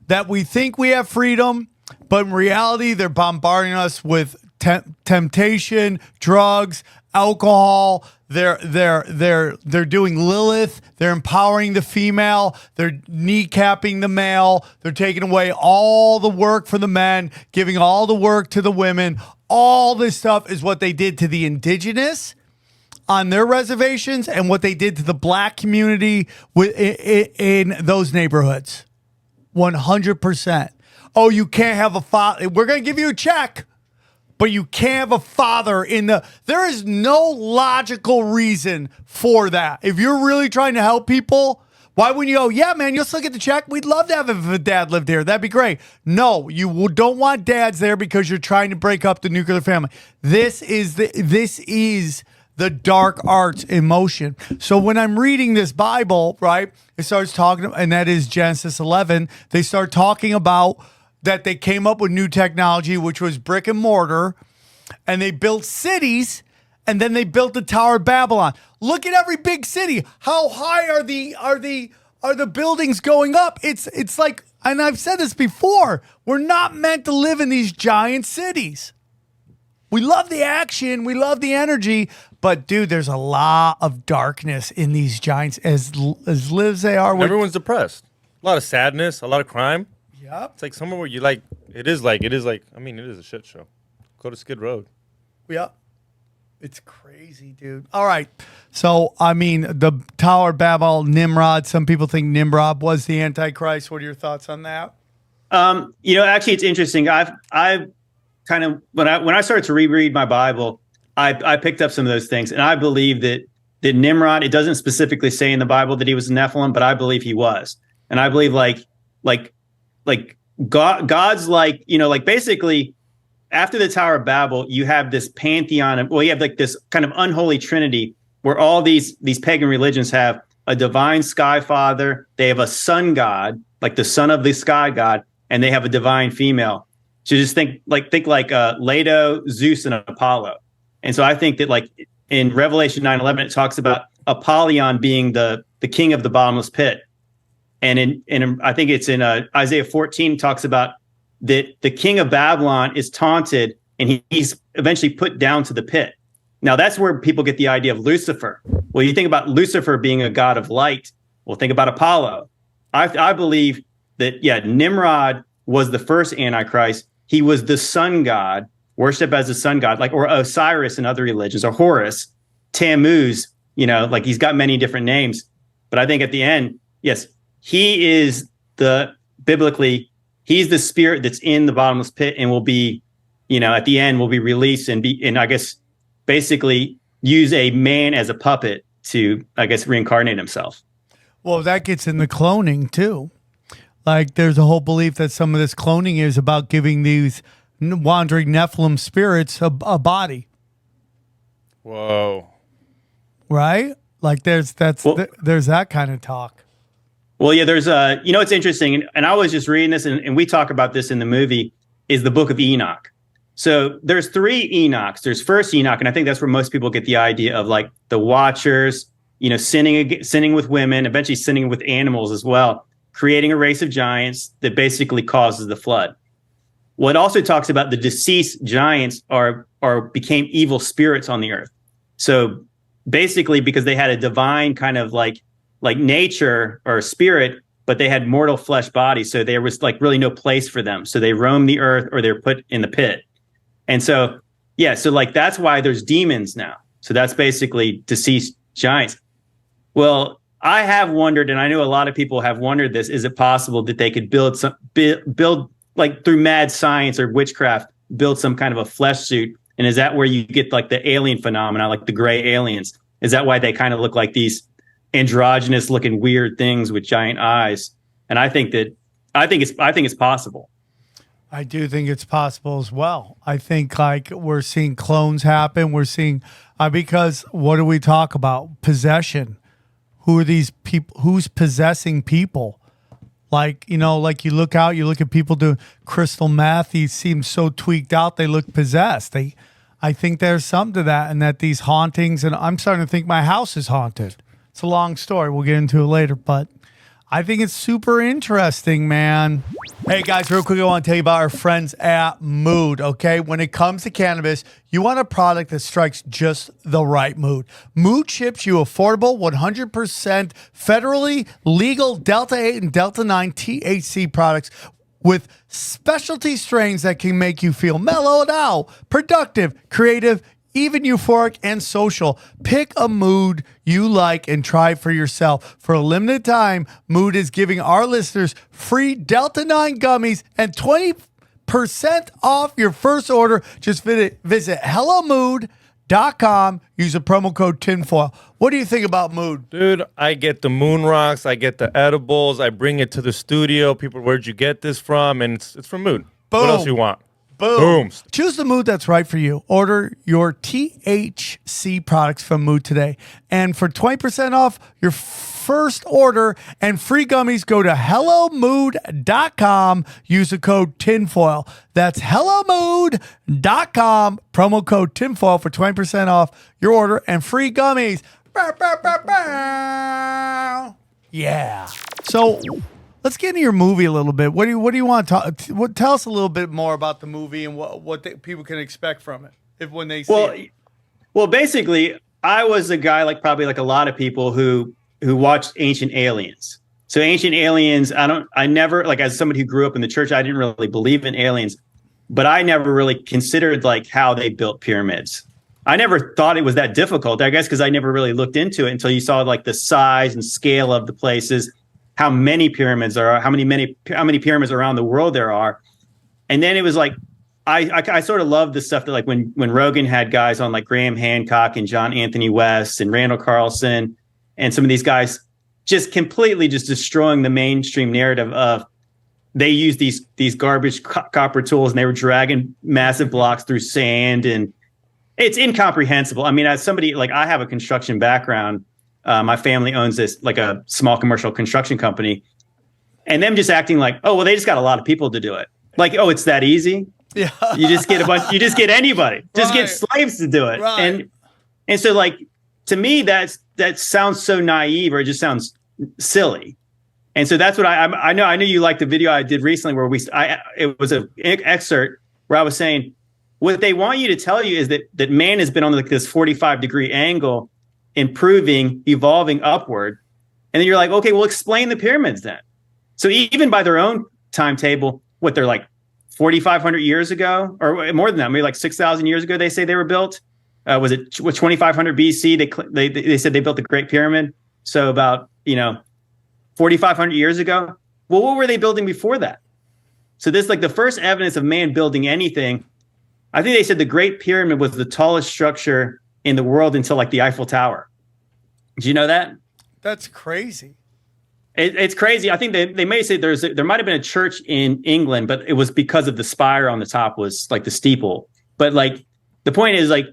That we think we have freedom, but in reality, they're bombarding us with temptation, drugs, alcohol. They're doing Lilith. They're empowering the female. They're kneecapping the male. They're taking away all the work for the men, giving all the work to the women. All this stuff is what they did to the indigenous on their reservations and what they did to the black community in those neighborhoods. 100%. Oh, you can't have a father. We're going to give you a check, but you can't have a father there is no logical reason for that. If you're really trying to help people, why wouldn't you go, yeah, man, you'll still get the check? We'd love to have it if a dad lived here. That'd be great. No, you don't want dads there because you're trying to break up the nuclear family. This is the dark arts in motion. So when I'm reading this Bible, right, it starts talking, and that is Genesis 11. They start talking about that they came up with new technology, which was brick and mortar, and they built cities, and then they built the Tower of Babylon. Look at every big city. How high are the buildings going up? It's like, and I've said this before, we're not meant to live in these giant cities. We love the action, we love the energy, but dude, there's a lot of darkness in these giants. As live as they are, everyone's depressed. A lot of sadness, a lot of crime. Yep. It's like somewhere where it is a shit show. Go to Skid Row. Yeah. It's crazy, dude. All right. So, I mean, the Tower of Babel, Nimrod, some people think Nimrod was the Antichrist. What are your thoughts on that? Actually, it's interesting. I've kind of, when I started to reread my Bible, I picked up some of those things, and I believe that that Nimrod, it doesn't specifically say in the Bible that he was a Nephilim, but I believe he was. And I believe like God's like, you know, like basically after the Tower of Babel, you have this pantheon of, well, you have like this kind of unholy trinity where all these pagan religions have a divine sky father, they have a sun god, like the son of the sky god, and they have a divine female. So just think like Leto, Zeus, and Apollo. And so I think that like in Revelation 9:11, it talks about Apollyon being the king of the bottomless pit. And in I think it's in Isaiah 14 talks about that the king of Babylon is taunted and he's eventually put down to the pit. Now that's where people get the idea of Lucifer. Well, you think about Lucifer being a god of light. Well, think about Apollo. I believe that, yeah, Nimrod was the first Antichrist. He was the sun god, worshipped as a sun god, like, or Osiris in other religions, or Horus, Tammuz, you know, like he's got many different names. But I think at the end, yes, he is biblically, he's the spirit that's in the bottomless pit and will be, you know, at the end will be released and I guess basically use a man as a puppet to, I guess, reincarnate himself. Well, that gets into cloning too. Like there's a whole belief that some of this cloning is about giving these wandering Nephilim spirits a body. Whoa. Right? Like there's that kind of talk. Well, yeah, there's you know, it's interesting. And I was just reading this and we talk about this in the movie is the book of Enoch. So there's 3 Enochs. There's first Enoch. And I think that's where most people get the idea of like the Watchers, you know, sinning with women, eventually sinning with animals as well, creating a race of giants that basically causes the flood. Well, it also talks about the deceased giants became evil spirits on the earth. So basically, because they had a divine kind of like nature or spirit, but they had mortal flesh bodies. So there was like really no place for them. So they roamed the earth or they're put in the pit. And so, yeah, so like that's why there's demons now. So that's basically deceased giants. Well, I have wondered, and I know a lot of people have wondered this, is it possible that they could build like through mad science or witchcraft, build some kind of a flesh suit? And is that where you get like the alien phenomena, like the gray aliens? Is that why they kind of look like these androgynous looking weird things with giant eyes? And I think it's possible. I do think it's possible as well. I think like we're seeing clones happen. We're seeing because what do we talk about? Possession. Who are these people? Who's possessing people? Like, you know, like you look at people doing crystal meth. He seems so tweaked out. They look possessed. I think there's something to that, and that these hauntings, and I'm starting to think my house is haunted. It's a long story. We'll get into it later, but I think it's super interesting, man. Hey guys, real quick, I want to tell you about our friends at Mood, okay? When it comes to cannabis, you want a product that strikes just the right mood. Mood ships you affordable, 100% federally legal Delta 8 and Delta 9 THC products with specialty strains that can make you feel mellowed out, productive, creative, even euphoric and social. Pick a mood you like and try it for yourself. For a limited time, Mood is giving our listeners free Delta 9 gummies and 20% off your first order. Just visit HelloMood.com. Use the promo code TINFOIL. What do you think about Mood? Dude, I get the moon rocks. I get the edibles. I bring it to the studio. People, where'd you get this from? And it's from Mood. Boom. What else you want? Boom. Choose the mood that's right for you. Order your THC products from Mood today. And for 20% off your first order and free gummies, go to HelloMood.com. Use the code TINFOIL. That's HelloMood.com. Promo code TINFOIL for 20% off your order and free gummies. Yeah. So let's get into your movie a little bit. What do you want to talk? Tell us a little bit more about the movie and what people can expect from it when they see it. Well, basically, I was a guy probably like a lot of people who watched Ancient Aliens. So Ancient Aliens, I never as somebody who grew up in the church, I didn't really believe in aliens, but I never really considered how they built pyramids. I never thought it was that difficult, I guess, because I never really looked into it until you saw the size and scale of the places, how many pyramids there are, how many pyramids around the world there are. And then it was I sort of love the stuff that like when Rogan had guys on like Graham Hancock and John Anthony West and Randall Carlson and some of these guys just completely just destroying the mainstream narrative of they use these garbage copper tools and they were dragging massive blocks through sand, and it's incomprehensible. I mean, as somebody like I have a construction background, my family owns this like a small commercial construction company, and them just acting like, oh well, they just got a lot of people to do it. Like, oh, it's that easy. Yeah. You just get anybody. Just get slaves to do it. Right. And so like to me that sounds so naive, or it just sounds silly. And so that's what I know you liked the video I did recently where it was an excerpt where I was saying what they want you to tell you is that man has been on like this 45-degree angle, improving, evolving upward. And then you're like, okay, well, explain the pyramids then. So even by their own timetable, what they're like 4,500 years ago, or more than that, maybe like 6,000 years ago, they say they were built. Was it 2,500 BC? They said they built the Great Pyramid. So about 4,500 years ago. Well, what were they building before that? So this is like the first evidence of man building anything. I think they said the Great Pyramid was the tallest structure in the world until like the Eiffel Tower. Do you know that? That's crazy. It's crazy. I think they may say there might have been a church in England, but it was because of the spire on the top was like the steeple. But like the point is like,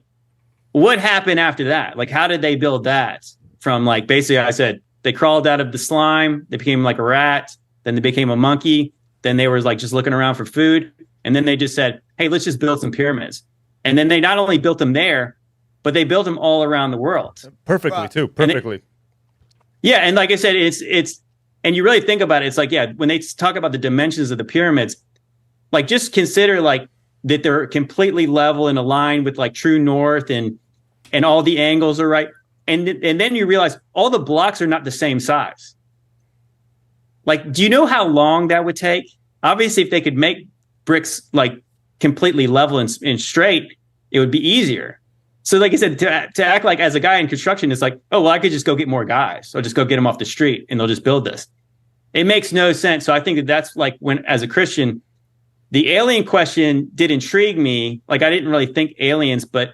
what happened after that? Like, how did they build that from like, basically I said, they crawled out of the slime, they became like a rat, then they became a monkey, then they were like just looking around for food. And then they just said, hey, let's just build some pyramids. And then they not only built them there, but they built them all around the world. Perfectly too. Perfectly. And like I said, it's and you really think about it, it's like, yeah, when they talk about the dimensions of the pyramids, like just consider like that they're completely level and aligned with like true north and all the angles are right. And then you realize all the blocks are not the same size. Like, do you know how long that would take? Obviously, if they could make bricks like completely level and straight, it would be easier. So like I said, to act like as a guy in construction, it's like, oh, well, I could just go get more guys. I'll just go get them off the street and they'll just build this. It makes no sense. So I think that's like when, as a Christian, the alien question did intrigue me. Like I didn't really think aliens, but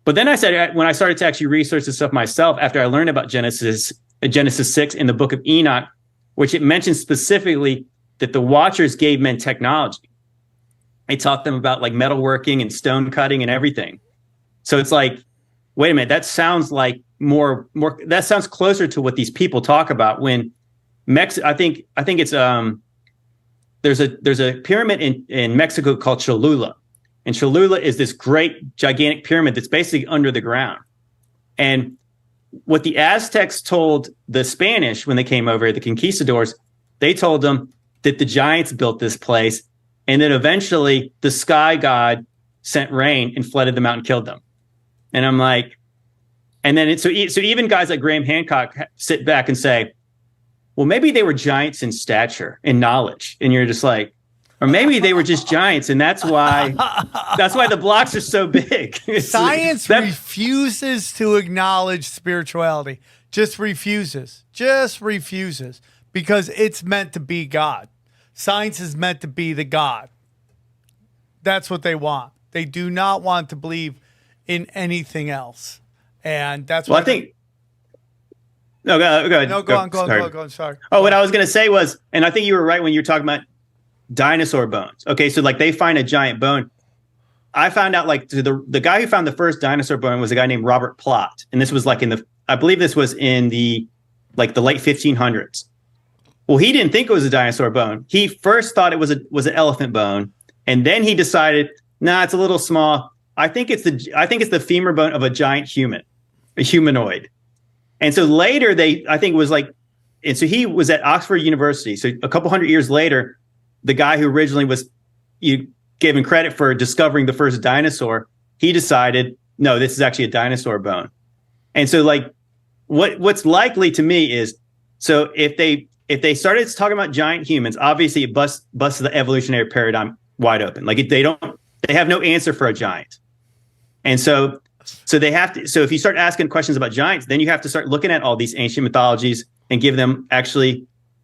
then I said, when I started to actually research this stuff myself, after I learned about Genesis 6 in the book of Enoch, which it mentions specifically that the Watchers gave men technology. They taught them about like metalworking and stone cutting and everything. So it's like, wait a minute, that sounds like more, that sounds closer to what these people talk about when I think it's, there's a pyramid in Mexico called Cholula. And Cholula is this great gigantic pyramid that's basically under the ground. And what the Aztecs told the Spanish when they came over, the conquistadors, they told them that the giants built this place. And then eventually the sky god sent rain and flooded them out and killed them. And I'm like, and then so even guys like Graham Hancock sit back and say, well, maybe they were giants in stature and knowledge. And you're just like, or maybe they were just giants. And that's why the blocks are so big. Science refuses to acknowledge spirituality. Just refuses because it's meant to be God. Science is meant to be the God. That's what they want. They do not want to believe in anything else. And that's what I think. No, go ahead. No, go on. Sorry. Oh, what I was going to say was, and I think you were right when you were talking about dinosaur bones. Okay, so like they find a giant bone. I found out like the guy who found the first dinosaur bone was a guy named Robert Plot, and this was like I believe this was in the late 1500s. Well, he didn't think it was a dinosaur bone. He first thought it was an elephant bone, and then he decided, nah, it's a little small. I think it's the femur bone of a giant human, a humanoid. And so later and so he was at Oxford University. So a couple hundred years later, the guy who originally you gave him credit for discovering the first dinosaur, he decided, no, this is actually a dinosaur bone. And so like what's likely to me is, so if they started talking about giant humans, obviously it busts the evolutionary paradigm wide open. Like they have no answer for a giant. And so they have to, so if you start asking questions about giants, then you have to start looking at all these ancient mythologies and give them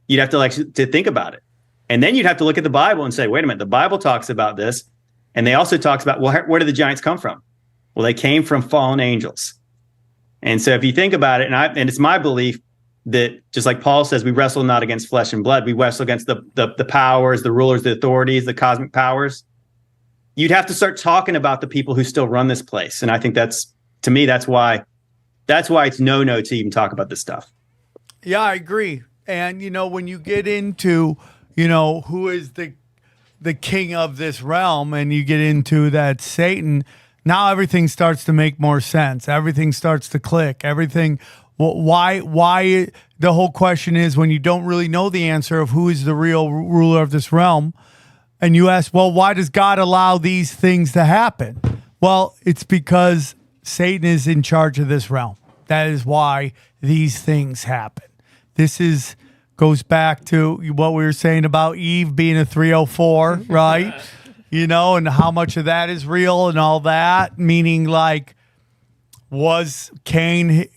you'd have to to think about it. And then you'd have to look at the Bible and say, wait a minute, the Bible talks about this. And they also talks about, well, where did the giants come from? Well, they came from fallen angels. And so if you think about it, and it's my belief that just like Paul says, we wrestle not against flesh and blood, we wrestle against the powers, the rulers, the authorities, the cosmic powers. You'd have to start talking about the people who still run this place. And I think that's why it's no to even talk about this stuff. Yeah, I agree. And, when you get into, who is the king of this realm, and you get into that Satan, now everything starts to make more sense. Everything starts to click. Everything. Why? The whole question is, when you don't really know the answer of who is the real ruler of this realm, and you ask, well, why does God allow these things to happen? Well, it's because Satan is in charge of this realm. That is why these things happen. This goes back to what we were saying about Eve being a 304, right? And how much of that is real and all that. Meaning, like, was Cain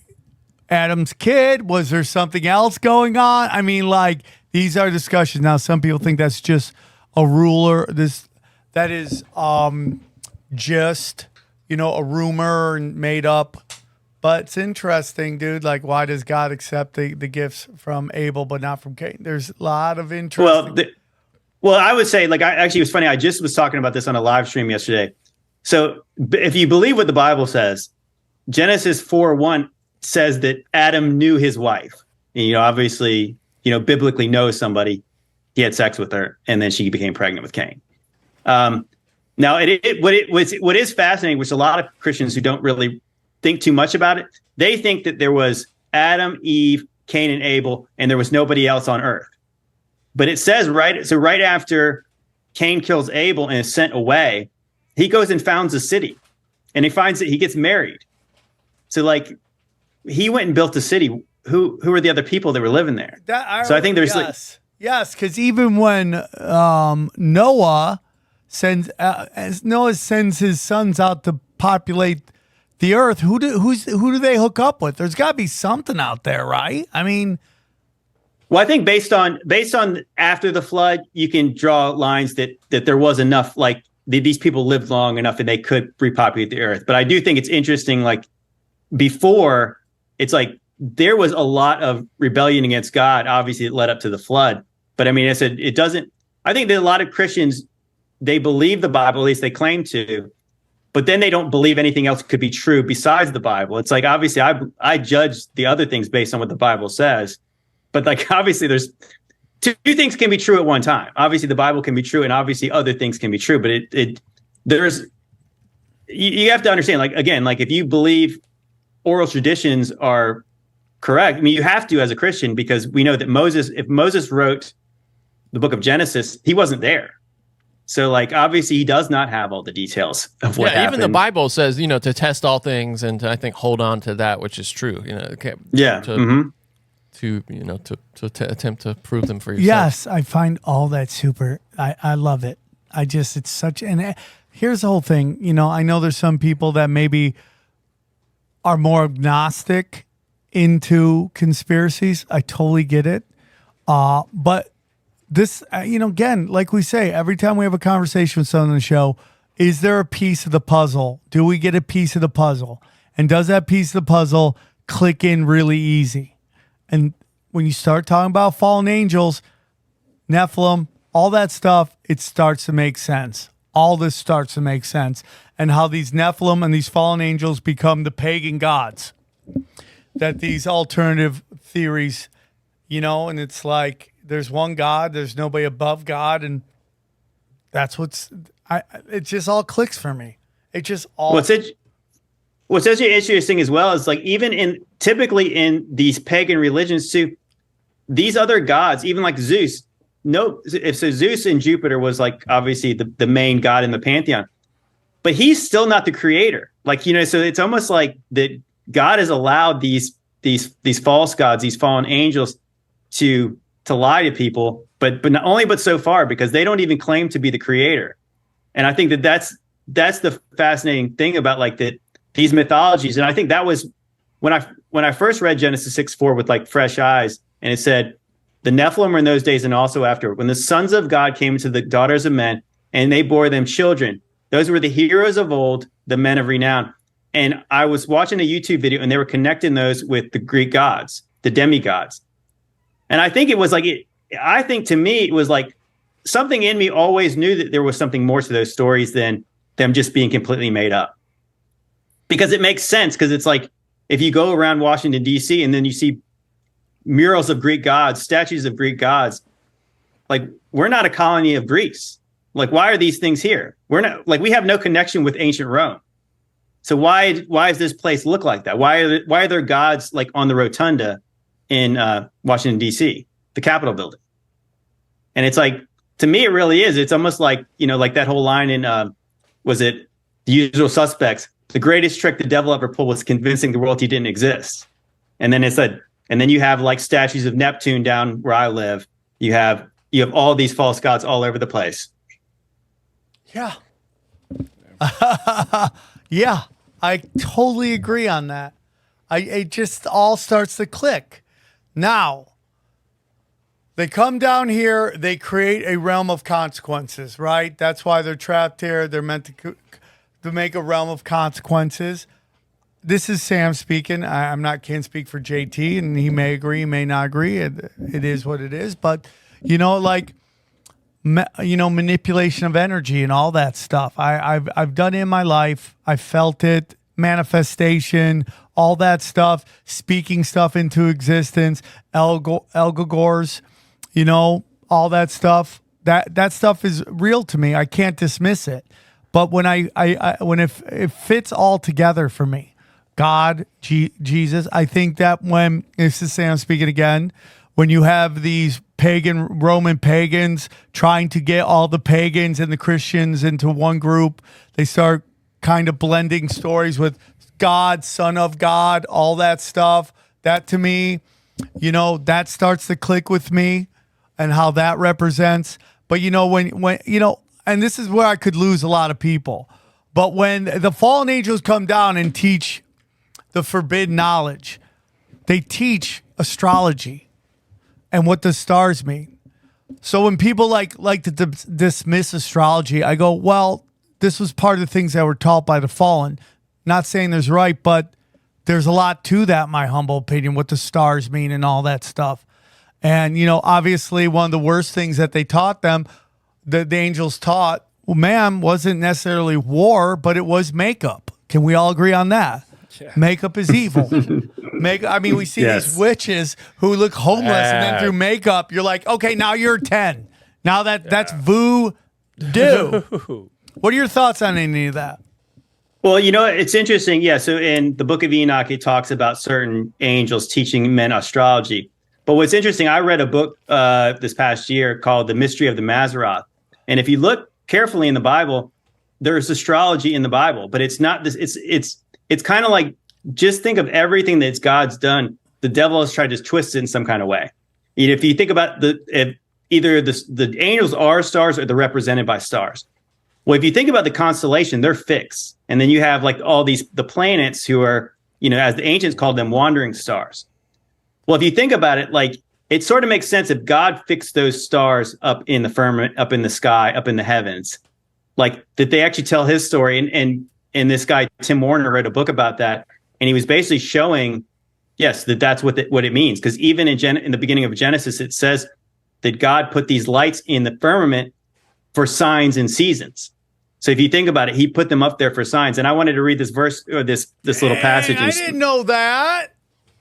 Adam's kid? Was there something else going on? I mean, like, these are discussions. Now, some people think that's just a ruler. That is just, a rumor and made up. But it's interesting, dude. Like, why does God accept the gifts from Abel but not from Cain? There's a lot of interest. Well, I would say, like, actually, it was funny. I just was talking about this on a live stream yesterday. So if you believe what the Bible says, Genesis 4:1 says that Adam knew his wife. And, obviously, biblically knows somebody. He had sex with her, and then she became pregnant with Cain. Now, what is fascinating, which a lot of Christians who don't really think too much about it, they think that there was Adam, Eve, Cain, and Abel, and there was nobody else on earth. But it says right after Cain kills Abel and is sent away, he goes and founds a city, and he finds that he gets married. So, like, he went and built a city. Who are the other people that were living there? I think there's yes, because even when Noah sends his sons out to populate the earth, who do they hook up with? There's got to be something out there, right? I mean, well, I think based on after the flood, you can draw lines that there was enough, like, these people lived long enough and they could repopulate the earth. But I do think it's interesting, like, before, it's like there was a lot of rebellion against God. Obviously, it led up to the flood. But I mean, I said it doesn't. I think that a lot of Christians, they believe the Bible, at least they claim to, but then they don't believe anything else could be true besides the Bible. It's like, obviously, I judge the other things based on what the Bible says. But, like, obviously, there's two things can be true at one time. Obviously, the Bible can be true, and obviously other things can be true. But you have to understand, like, again, like, if you believe oral traditions are correct, I mean, you have to as a Christian, because we know that if Moses wrote the book of Genesis, he wasn't there. So, like, obviously he does not have all the details of what happened. Even the Bible says, to test all things and to, I think, hold on to that which is true. To attempt to prove them for yourself. Yes, I find all that super. I love it. It's such, and here's the whole thing. I know there's some people that maybe are more agnostic into conspiracies. I totally get it. But this, again, like we say, every time we have a conversation with someone on the show, is there a piece of the puzzle? Do we get a piece of the puzzle? And does that piece of the puzzle click in really easy? And when you start talking about fallen angels, Nephilim, all that stuff, it starts to make sense. All this starts to make sense. And how these Nephilim and these fallen angels become the pagan gods. That these alternative theories, and it's like, there's one God, there's nobody above God, and that's it just all clicks for me. It just all. What's actually interesting as well is, like, even typically in these pagan religions too, these other gods, even like Zeus, Zeus and Jupiter was, like, obviously the main god in the pantheon, but he's still not the creator. Like, so it's almost like that God has allowed these false gods, these fallen angels, to lie to people, but not only, but so far, because they don't even claim to be the creator. And I think that's the fascinating thing about, like, that these mythologies. And I think that was when I first read Genesis 6:4 with, like, fresh eyes, and it said, the Nephilim were in those days and also after, when the sons of God came to the daughters of men and they bore them children, Those were the heroes of old, the men of renown. And I was watching a YouTube video, and they were connecting those with the Greek gods, the demigods. And I think it was like, I think to me, it was like something in me always knew that there was something more to those stories than them just being completely made up. Because it makes sense, because it's like, if you go around Washington, D.C., and then you see murals of Greek gods, statues of Greek gods, like, we're not a colony of Greece. Like, why are these things here? We're not, like, we have no connection with ancient Rome. So why does this place look like that? Why are there gods like on the rotunda in Washington, D.C., the Capitol building? And it's like, to me, it really is. It's almost like, like that whole line in, was it The Usual Suspects? The greatest trick the devil ever pulled was convincing the world he didn't exist. And then and then you have like statues of Neptune down where I live. You have all these false gods all over the place. Yeah. Yeah, I totally agree on that. It just all starts to click. Now, they come down here, they create a realm of consequences, right? That's why they're trapped here. They're meant to make a realm of consequences. This is Sam speaking. Can't speak for JT, and he may agree, he may not agree. It is what it is. But, manipulation of energy and all that stuff. I've done it in my life. I felt it, manifestation, all that stuff, speaking stuff into existence, egregores, all that stuff. That stuff is real to me. I can't dismiss it. But when when it fits all together for me, God, Jesus, I think that when, this is Sam speaking again, when you have these Roman pagans trying to get all the pagans and the Christians into one group, they start kind of blending stories with God, Son of God, all that stuff. That to me, that starts to click with me and how that represents. But when and this is where I could lose a lot of people. But when the fallen angels come down and teach the forbidden knowledge, they teach astrology and what the stars mean. So when people like to dismiss astrology, I go, well, this was part of the things that were taught by the fallen. Not saying there's right, but there's a lot to that, my humble opinion, what the stars mean and all that stuff. And, obviously one of the worst things that they taught them, the angels taught, well, ma'am, wasn't necessarily war, but it was makeup. Can we all agree on that? Yeah. Makeup is evil. We see these witches who look homeless, and then through makeup, you're like, okay, now you're 10. Now that's voodoo. What are your thoughts on any of that? Well, it's interesting. Yeah. So in the book of Enoch, it talks about certain angels teaching men astrology. But what's interesting, I read a book this past year called The Mystery of the Mazzaroth. And if you look carefully in the Bible, there's astrology in the Bible, but it's not this. It's kind of like, just think of everything that God's done. The devil has tried to twist it in some kind of way. If you think about either the angels are stars or they're represented by stars. Well, if you think about the constellation, they're fixed. And then you have like all the planets who are, as the ancients called them, wandering stars. Well, if you think about it, like, it sort of makes sense if God fixed those stars up in the firmament, up in the sky, up in the heavens, like that they actually tell his story. And this guy, Tim Warner, wrote a book about that. And he was basically showing, yes, that's what it means. Because even in the beginning of Genesis, it says that God put these lights in the firmament for signs and seasons. So if you think about it, he put them up there for signs. And I wanted to read this verse, or this little passage. I didn't know that.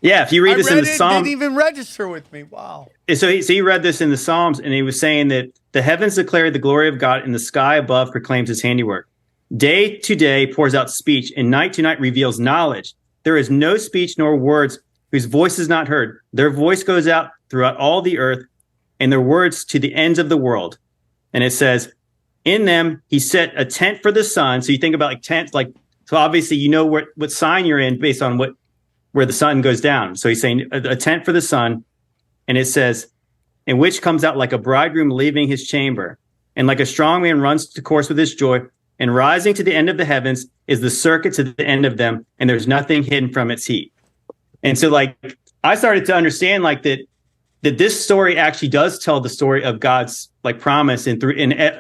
Yeah, if you read this in the Psalms, it didn't even register with me. Wow. So he read this in the Psalms, and he was saying that the heavens declare the glory of God, and the sky above proclaims his handiwork. Day to day pours out speech, and night to night reveals knowledge. There is no speech nor words whose voice is not heard. Their voice goes out throughout all the earth, and their words to the ends of the world. And it says, in them he set a tent for the sun. So you think about like tents, so obviously what sign you're in based on where the sun goes down. So he's saying a tent for the sun, and it says, in which comes out like a bridegroom leaving his chamber, and like a strong man runs to course with his joy, and rising to the end of the heavens is the circuit to the end of them, and there's nothing hidden from its heat. And so like I started to understand like that this story actually does tell the story of God's like promise and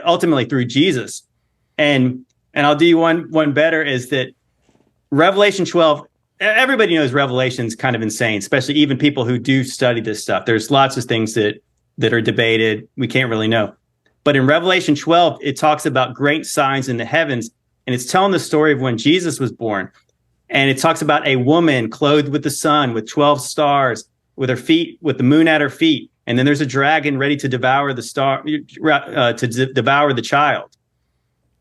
ultimately through Jesus. And And I'll do you one better is that Revelation 12, everybody knows Revelation's kind of insane, especially even people who do study this stuff. There's lots of things that are debated. We can't really know. But in Revelation 12, it talks about great signs in the heavens, and it's telling the story of when Jesus was born. And it talks about a woman clothed with the sun, with 12 stars, with her feet, with the moon at her feet. And then there's a dragon ready to devour the devour the child.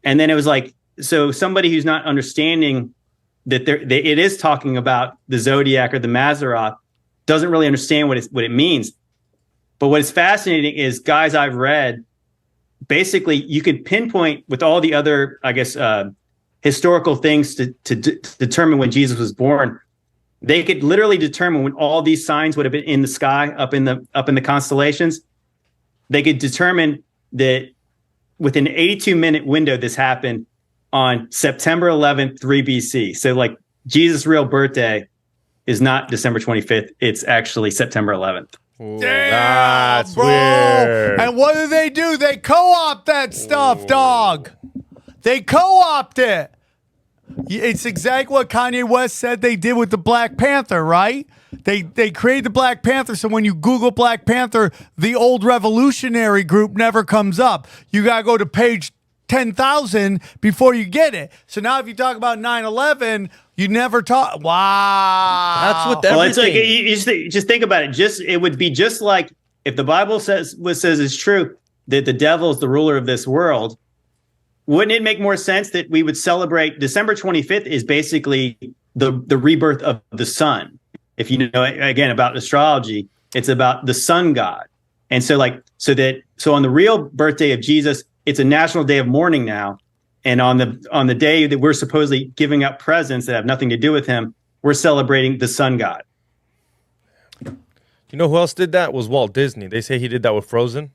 And then it was like, so somebody who's not understanding that it is talking about the zodiac or the Mazzaroth doesn't really understand what it means. But what is fascinating is, guys I've read, basically you could pinpoint with all the other, I guess, historical things to determine when Jesus was born. They could literally determine when all these signs would have been in the sky, up in the constellations. They could determine that within an 82-minute window, this happened on September 11th, 3 BC. So like Jesus' real birthday is not December 25th. It's actually September 11th. Ooh, that's bro. weird. And what do? They co-opt that stuff, dog. They co-opt it. It's exactly what Kanye West said they did with the Black Panther, right? They created the Black Panther, so when you Google Black Panther, the old revolutionary group never comes up. You got to go to page 10,000 before you get it. So now if you talk about 9/11, you never talk. Wow. That's what everything. Well, it's like, you just think about it. It would be just like if the Bible says is true, that the devil is the ruler of this world. Wouldn't it make more sense that we would celebrate December 25th is basically the rebirth of the sun? If you know, again, about astrology, it's about the sun god. And so so on the real birthday of Jesus, it's a national day of mourning now. And on the day that we're supposedly giving up presents that have nothing to do with him, we're celebrating the sun god. You know who else did that? Was Walt Disney. They say he did that with Frozen.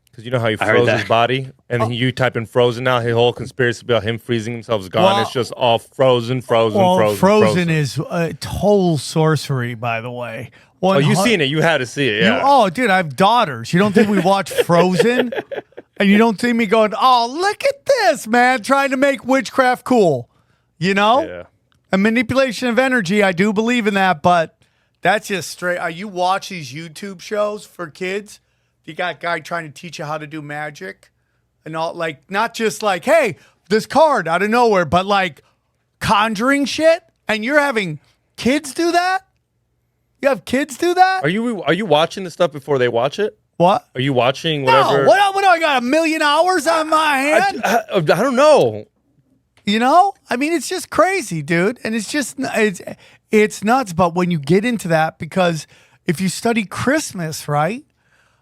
Because you know how he froze his body? And then you type in Frozen now, his whole conspiracy about him freezing himself is gone. Well, it's just all frozen. Frozen is total sorcery, by the way. Oh, you've seen it. You had to see it, yeah. Dude, I have daughters. You don't think we watch Frozen? And you don't see me going, oh, look at this, man, trying to make witchcraft cool. You know? Yeah. And manipulation of energy, I do believe in that, but that's just straight. You watch these YouTube shows for kids? You got a guy trying to teach you how to do magic and all, like, not just like, hey, this card out of nowhere, but like conjuring shit. And you're having kids do that? You have kids do that? Are you watching the stuff before they watch it? What? Are you watching whatever? No, what do I got, 1 million hours on my hand? I don't know. You know? I mean, it's just crazy, dude. And it's nuts. But when you get into that, because if you study Christmas, right?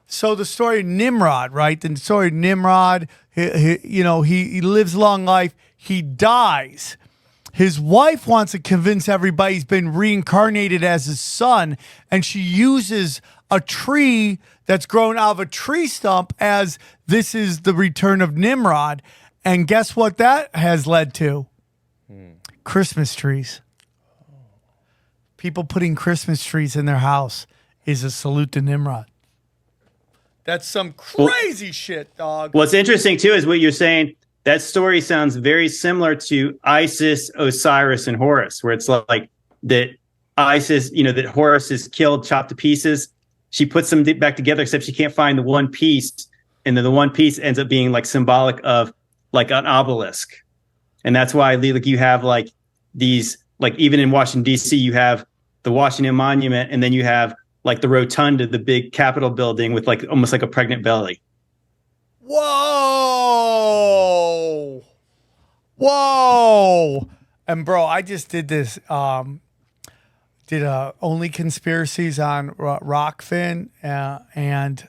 So the story of Nimrod, right? The story of Nimrod, he lives a long life. He dies. His wife wants to convince everybody he's been reincarnated as his son, and she uses a tree that's grown out of a tree stump as this is the return of Nimrod. And guess what that has led to? Christmas trees. People putting Christmas trees in their house is a salute to Nimrod. That's some crazy shit, dog. What's interesting, too, is what you're saying. That story sounds very similar to Isis, Osiris, and Horus, where it's like that Isis, that Horus is killed, chopped to pieces. She puts them back together, except she can't find the one piece. And then the one piece ends up being like symbolic of like an obelisk. And that's why like you have like these, like even in Washington, D.C., you have the Washington Monument, and then you have like the rotunda, the big Capitol building with like almost like a pregnant belly. Whoa. And bro, I just did this, only conspiracies on Rockfin. And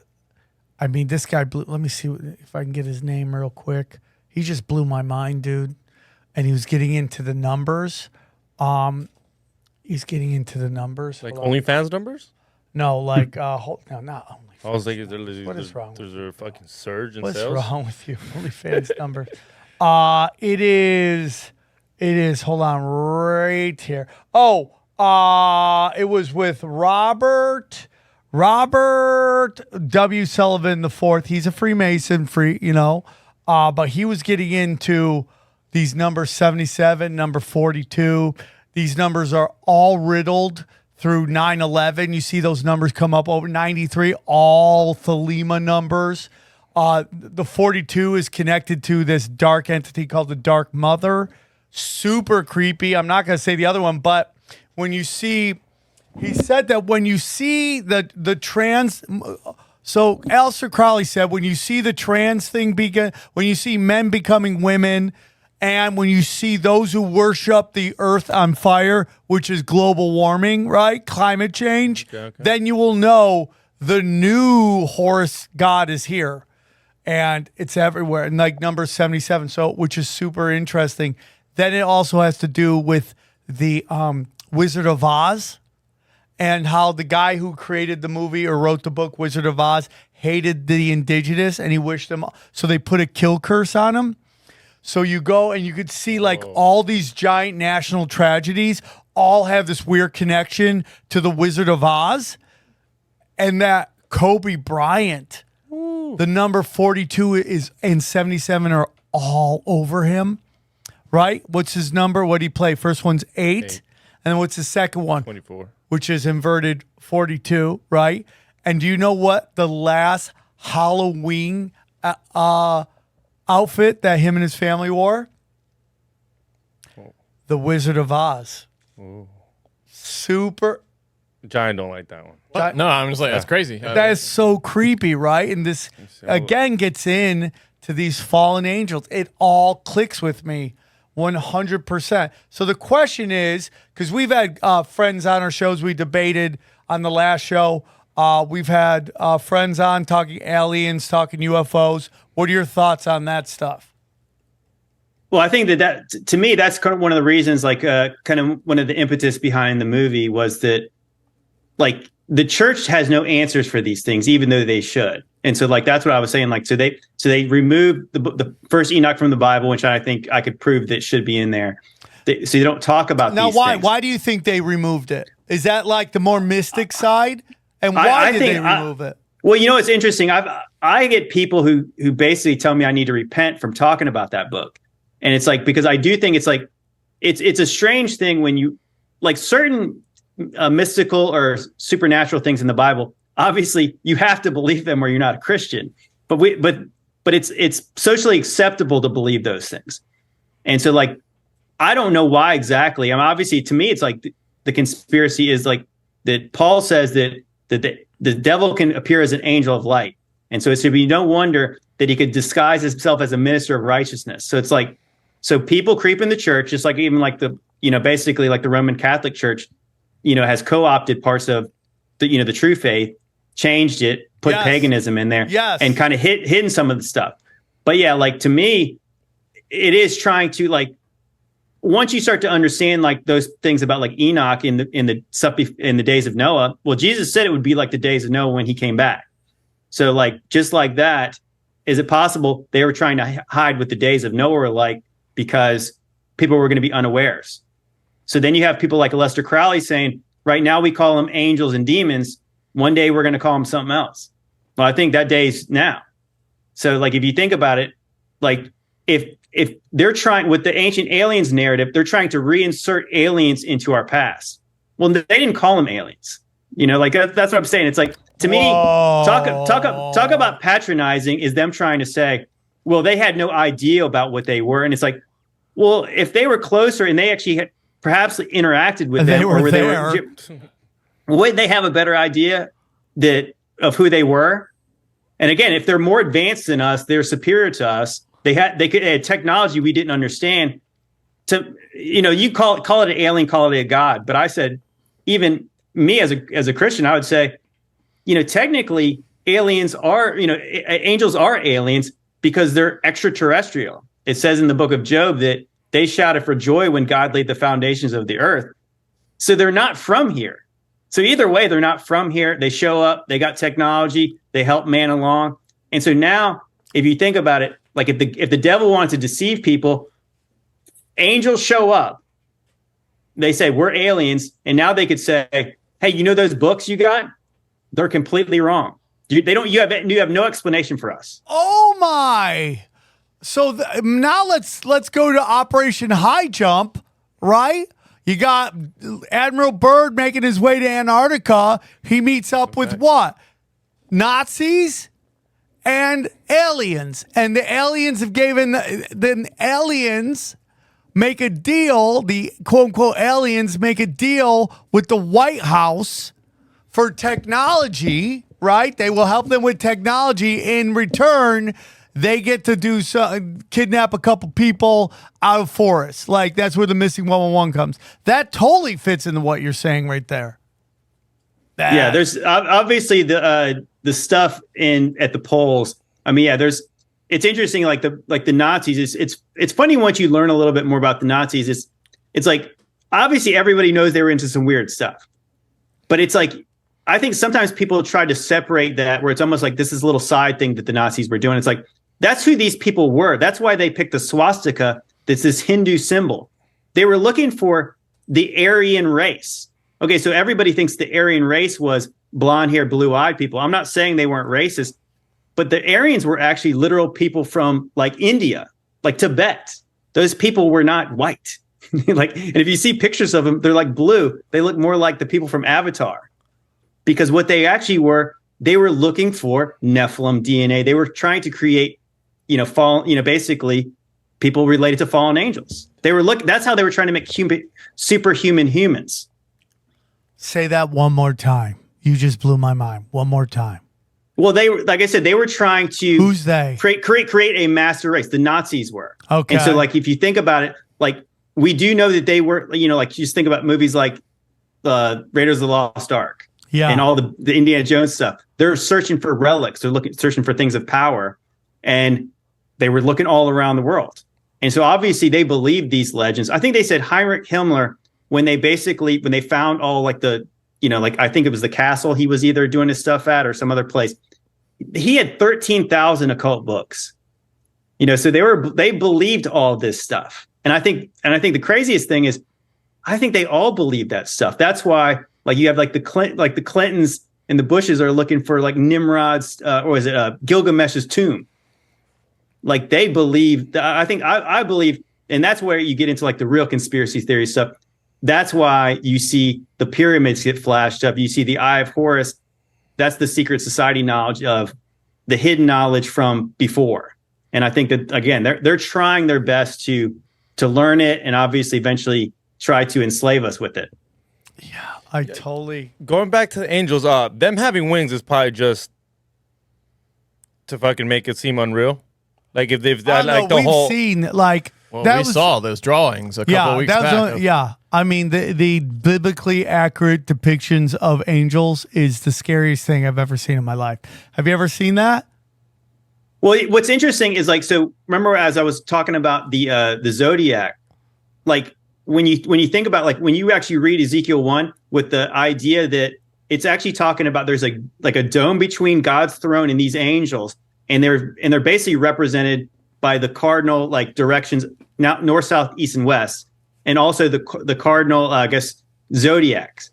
I mean, this guy blew, let me see if I can get his name real quick. He just blew my mind, dude. And he was getting into the numbers. He's getting into the numbers. Like OnlyFans numbers? No, like, no, not OnlyFans. I was like, what is wrong? There's a fucking surge in What's sales. What's wrong with you? OnlyFans numbers. It is, hold on, right here. Oh, it was with Robert W. Sullivan IV. He's a Freemason, but he was getting into these numbers 77, number 42, these numbers are all riddled through 9/11. You see those numbers come up over 93, all Thelema numbers. The 42 is connected to this dark entity called the Dark Mother. Super creepy. I'm not going to say the other one, but when you see, he said that when you see the trans, so Aleister Crowley said when you see the trans thing begin, when you see men becoming women, and when you see those who worship the earth on fire, which is global warming, right? Climate change, then you will know the new Horus god is here. And it's everywhere. And like number 77, so which is super interesting. Then it also has to do with the Wizard of Oz and how the guy who created the movie or wrote the book Wizard of Oz hated the indigenous and he wished them, so they put a kill curse on him. So you go and you could see like all these giant national tragedies all have this weird connection to the Wizard of Oz, and that Kobe Bryant, the number 42 is and 77 are all over him, right? What's his number? What did he play? First one's 8. And then what's the second one? 24. Which is inverted 42, right? And do you know what the last Halloween outfit that him and his family wore? The Wizard of Oz. Super. Giant don't like that one. No, I'm just like, that's crazy. That is so creepy, right? And this, again, gets in to these fallen angels. It all clicks with me 100%. So the question is, because we've had friends on our shows, we debated on the last show. We've had friends on talking aliens, talking UFOs. What are your thoughts on that stuff? Well, I think that to me, that's kind of one of the reasons, like kind of one of the impetus behind the movie was that, like, the church has no answers for these things, even though they should. And so, like, that's what I was saying. Like, so they removed the first Enoch from the Bible, which I think I could prove that should be in there. So you don't talk about now. These why? things. Why do you think they removed it? Is that like the more mystic side? And why did they remove it? Well, you know, it's interesting. I get people who basically tell me I need to repent from talking about that book, and it's like, because I do think it's like it's a strange thing when you, like, certain mystical or supernatural things in the Bible. Obviously, you have to believe them or you're not a Christian. But it's socially acceptable to believe those things. And so, like, I don't know why exactly. I mean, obviously, to me, it's like the conspiracy is like that Paul says that the devil can appear as an angel of light. And so it should be no wonder that he could disguise himself as a minister of righteousness. So it's like, so people creep in the church, just like even like the, you know, basically like the Roman Catholic Church, you know, has co-opted parts of the, you know, the true faith, changed it, put paganism in there, and kind of hidden some of the stuff. But yeah, like, to me, it is trying to, like, once you start to understand like those things about like Enoch in the days of Noah, well, Jesus said it would be like the days of Noah when he came back. So, like, just like that, is it possible they were trying to hide what the days of Noah were like because people were going to be unawares? So then you have people like Aleister Crowley saying, right now we call them angels and demons. One day we're going to call them something else. Well, I think that day's now. So, like, if you think about it, like, if they're trying with the ancient aliens narrative, they're trying to reinsert aliens into our past. Well, they didn't call them aliens. You know, like, that's what I'm saying. It's like, to me, talk about patronizing is them trying to say, well, they had no idea about what they were. And it's like, well, if they were closer and they actually had perhaps interacted with them, or wouldn't they have a better idea of who they were? And again, if they're more advanced than us, they're superior to us. They had technology we didn't understand. To, you know, you call it an alien, call it a god. But I said, even me as a Christian, I would say, you know, technically aliens are, you know, angels are aliens because they're extraterrestrial. It says in the book of Job that they shouted for joy when God laid the foundations of the earth. So they're not from here. So either way, they're not from here. They show up, they got technology, they help man along. And so now, if you think about it, like, if the devil wanted to deceive people, angels show up. They say, we're aliens. And now they could say, hey, you know those books you got? They're completely wrong. You have no explanation for us. Oh, my. So now let's go to Operation High Jump, right? You got Admiral Byrd making his way to Antarctica. He meets up with what? Nazis and aliens. And the aliens have given the aliens make a deal, the quote unquote aliens make a deal with the White House for technology, right? They will help them with technology. In return, they get to do kidnap a couple people out of forests. Like, that's where the missing 111 comes. That totally fits into what you're saying right there. Yeah, there's obviously the stuff at the polls. I mean, yeah, it's interesting. Like the Nazis. It's funny once you learn a little bit more about the Nazis. It's like obviously everybody knows they were into some weird stuff, but it's like I think sometimes people try to separate that where it's almost like this is a little side thing that the Nazis were doing. It's like that's who these people were. That's why they picked the swastika. That's this Hindu symbol. They were looking for the Aryan race. Okay, so everybody thinks the Aryan race was blonde-haired, blue-eyed people. I'm not saying they weren't racist, but the Aryans were actually literal people from like India, like Tibet. Those people were not white. And if you see pictures of them, they're like blue. They look more like the people from Avatar, because what they actually were, they were looking for Nephilim DNA. They were trying to create, basically people related to fallen angels. That's how they were trying to make superhuman humans. Say that one more time. You just blew my mind. One more time. Well, they were, like I said, they were trying to who's they create a master race. The Nazis were. Okay. And so, like, if you think about it, like we do know that they were, like you just think about movies like Raiders of the Lost Ark, and all the Indiana Jones stuff. They're searching for relics. They're searching for things of power, and they were looking all around the world. And so, obviously, they believed these legends. I think they said Heinrich Himmler, when they found all like the, like I think it was the castle he was either doing his stuff at or some other place. He had 13,000 occult books, so they believed all this stuff. And I think the craziest thing is, I think they all believe that stuff. That's why, like, you have like the Clintons and the Bushes are looking for like Nimrod's, or is it Gilgamesh's tomb? Like they believe. I believe, and that's where you get into like the real conspiracy theory stuff. That's why you see the pyramids get flashed up. You see the Eye of Horus. That's the secret society knowledge of the hidden knowledge from before. And I think that, again, they're trying their best to learn it and obviously eventually try to enslave us with it. Yeah, I totally. Going back to the angels, them having wings is probably just to fucking make it seem unreal. Like if they've we've seen like. Well, we saw those drawings a couple weeks back. I mean, the biblically accurate depictions of angels is the scariest thing I've ever seen in my life. Have you ever seen that? Well, what's interesting is like, so remember as I was talking about the zodiac, like when you think about like when you actually read Ezekiel 1 with the idea that it's actually talking about there's like a dome between God's throne and these angels, and they're basically represented by the cardinal like directions, now north, south, east, and west, and also the cardinal zodiacs.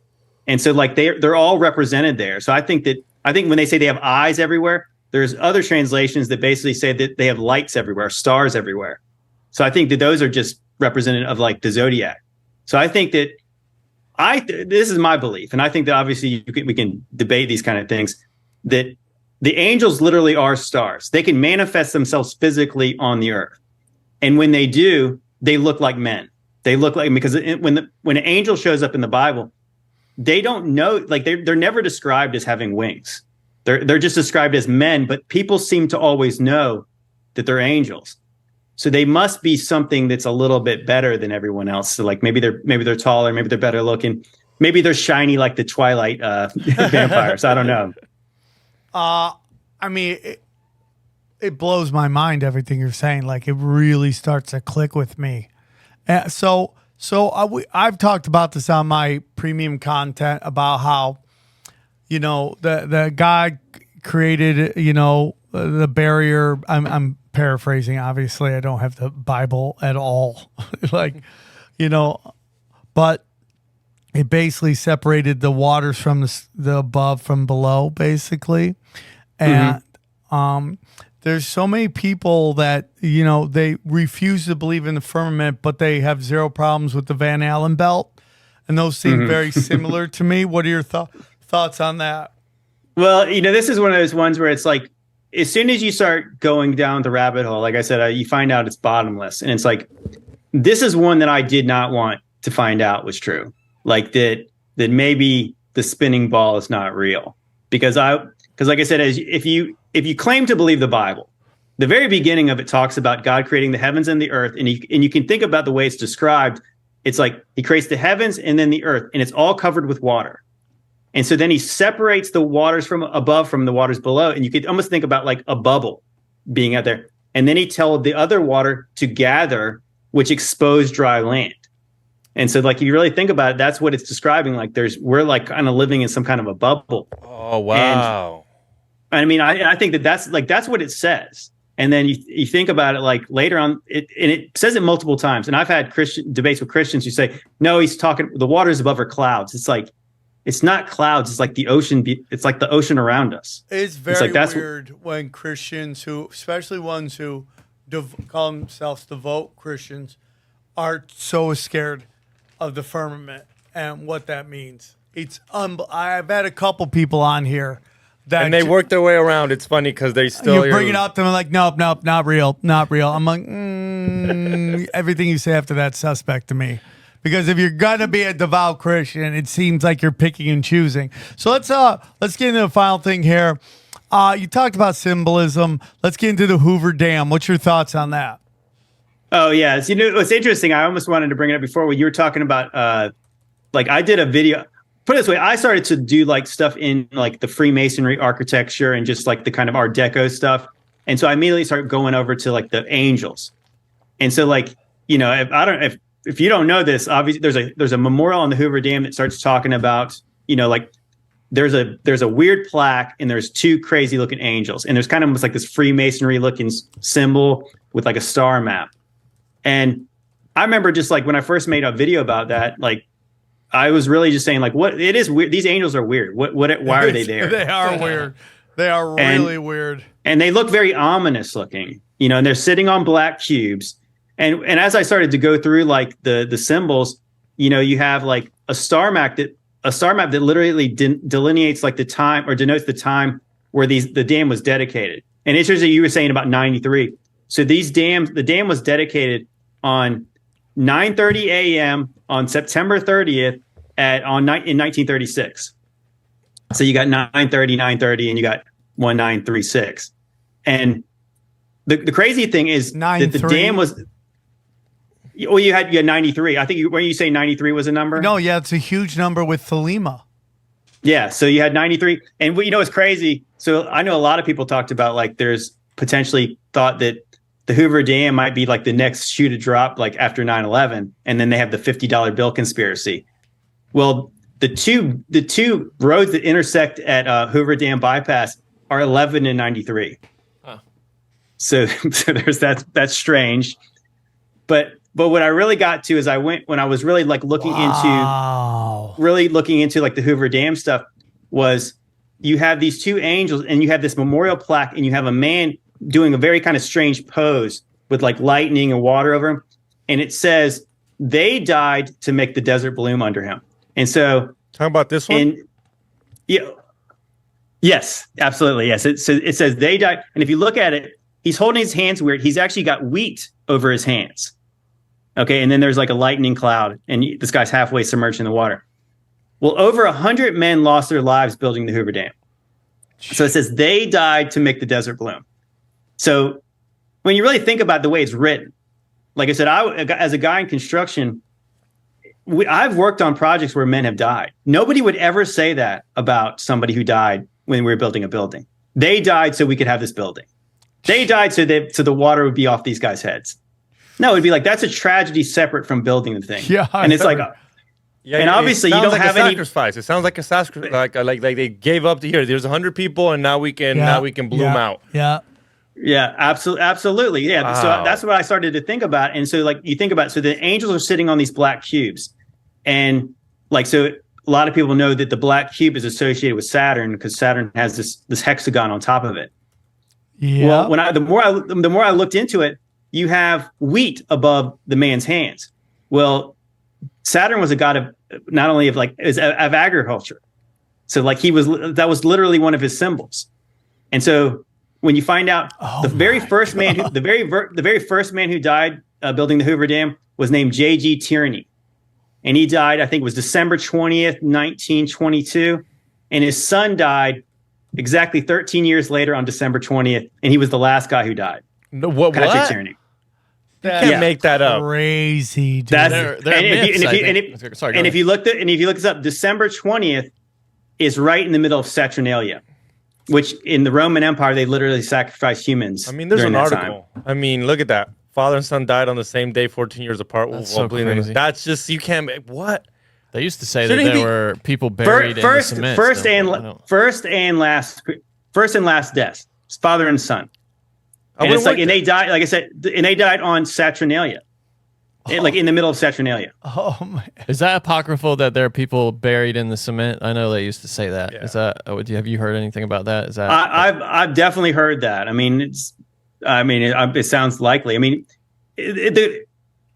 And so like they're all represented there. So I think when they say they have eyes everywhere, there's other translations that basically say that they have lights everywhere, stars everywhere. So I think that those are just representative of like the zodiac. So I think that this is my belief, and I think that obviously we can debate these kind of things, that the angels literally are stars. They can manifest themselves physically on the earth. And when they do, they look like men. They look like, because when an angel shows up in the Bible, they don't know, like they're never described as having wings. They're just described as men, but people seem to always know that they're angels. So they must be something that's a little bit better than everyone else. So like maybe they're taller, maybe they're better looking, maybe they're shiny like the Twilight vampires. I don't know. I mean, it blows my mind, everything you're saying. Like, it really starts to click with me. So I've talked about this on my premium content about how, the guy created, the barrier. I'm paraphrasing. Obviously, I don't have the Bible at all. But it basically separated the waters from the above from below, basically. And there's so many people that, you know, they refuse to believe in the firmament, but they have zero problems with the Van Allen belt. And those seem very similar to me. What are your thoughts on that? Well, you know, this is one of those ones where it's like, as soon as you start going down the rabbit hole, like I said, you find out it's bottomless. And it's like, this is one that I did not want to find out was true. Like that maybe the spinning ball is not real. Because like I said, if you claim to believe the Bible, the very beginning of it talks about God creating the heavens and the earth, and you can think about the way it's described. It's like he creates the heavens and then the earth, and it's all covered with water. And so then he separates the waters from above from the waters below, and you could almost think about like a bubble being out there. And then he told the other water to gather, which exposed dry land. And so, like, if you really think about it, that's what it's describing. Like, we're like kind of living in some kind of a bubble. Oh, wow. And I mean, I think that's what it says. And then you think about it, like later on, it says it multiple times. And I've had debates with Christians who say, no, he's talking, the waters above are clouds. It's like, it's not clouds. It's like the ocean. It's like the ocean around us. It's very weird when Christians especially ones who call themselves devout Christians, are so scared of the firmament and what that means. I've had a couple people on here and they work their way around. It's funny because they still bring it up to them like, nope, not real. I'm like, everything you say after that suspect to me. Because if you're gonna be a devout Christian, it seems like you're picking and choosing. So let's get into the final thing here. You talked about symbolism. Let's get into the Hoover Dam. What's your thoughts on that? Oh yeah, you know what's interesting? I almost wanted to bring it up before when you were talking about like I did a video. Put it this way, I started to do like stuff in like the Freemasonry architecture and just like the kind of Art Deco stuff. And so I immediately started going over to like the angels. And so like, you know, if you don't know this, obviously there's a memorial on the Hoover Dam that starts talking about, you know, like there's a weird plaque and there's two crazy looking angels. And there's kind of almost like this Freemasonry looking symbol with like a star map. And I remember just like when I first made a video about that, like I was really just saying like, what it is weird. These angels are weird. Why are they there? They are weird. They are really weird. And they look very ominous looking, you know, and they're sitting on black cubes. And as I started to go through like the symbols, you know, you have like a star map that literally delineates like the time or denotes the time where the dam was dedicated. And it's just you were saying about 93. So the dam was dedicated on 9:30 a.m. on September 30th in 1936. So you got 9:30, and you got 1936. And the crazy thing is that the dam was. Well, you had 93. I think when you say 93 was a number. No, yeah, it's a huge number with Thelema. Yeah, so you had 93, and you know what's crazy? So I know a lot of people talked about like there's potentially thought that the Hoover Dam might be like the next shoe to drop, like after 9/11, and then they have the $50 bill conspiracy. Well, the two roads that intersect at Hoover Dam bypass are 11 and 93. Huh. So there's that's strange, but what I really got to is when I was really like looking into like the Hoover Dam stuff was you have these two angels and you have this memorial plaque and you have a man doing a very kind of strange pose with like lightning and water over him. And it says they died to make the desert bloom under him. And so talk about this one. Yes, absolutely. Yes. It says they died. And if you look at it, he's holding his hands weird. He's actually got wheat over his hands. Okay. And then there's like a lightning cloud and this guy's halfway submerged in the water. Well, over 100 men lost their lives building the Hoover Dam. So it says they died to make the desert bloom. So when you really think about the way it's written, like I said, as a guy in construction, I've worked on projects where men have died. Nobody would ever say that about somebody who died when we were building a building. They died so we could have this building. They died so the water would be off these guys' heads. No, it'd be like, that's a tragedy separate from building the thing. Yeah. And it's like, and obviously you don't have any sacrifice. It sounds like a sacrifice, like they gave up to here. There's 100 people and now we can bloom out. Yeah. Yeah, absolutely. Yeah. Wow. So that's what I started to think about. And so like you think about, so the angels are sitting on these black cubes. And like, so a lot of people know that the black cube is associated with Saturn because Saturn has this hexagon on top of it. Yeah. Well, the more I looked into it, you have wheat above the man's hands. Well, Saturn was a god of not only of agriculture. So like that was literally one of his symbols. And the very first man who died building the Hoover Dam was named J.G. Tierney. And he died, I think it was December 20th, 1922. And his son died exactly 13 years later on December 20th. And he was the last guy who died. No, what? Patrick Tierney. You can't make that up. Crazy, dude. If you look this up, December 20th is right in the middle of Saturnalia, which in the Roman Empire they literally sacrificed humans. I mean, there's an article. Time. I mean, look at that. Father and son died on the same day, 14 years apart. That's so crazy. That's just you can't. What? They used to say that there were people buried in the cement. First and last deaths. Father and son. And it's and they died, like I said, and they died on Saturnalia, like in the middle of Saturnalia. Oh man! Is that apocryphal that there are people buried in the cement? I know they used to say that. Yeah. Is that? Have you heard anything about that? Is that? I've definitely heard that. I mean, it sounds likely. I mean,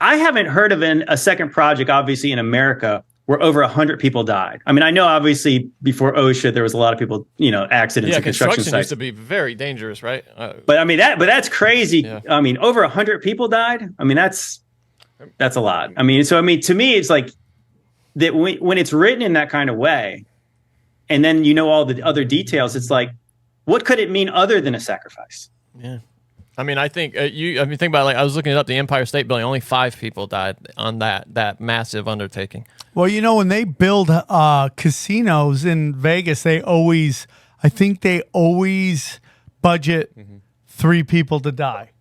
I haven't heard of a second project, obviously in America, where over 100 people died. I mean, I know obviously before OSHA there was a lot of people, accidents at construction sites. Used to be very dangerous, right? But that's crazy. Yeah. I mean, over 100 people died. I mean, that's a lot. I mean, to me, it's like that when it's written in that kind of way, and then all the other details, it's like, what could it mean other than a sacrifice? Yeah. I mean, I think think about it, I was looking it up. The Empire State Building, only 5 people died on that massive undertaking. Well, when they build casinos in Vegas, they always budget 3 people to die.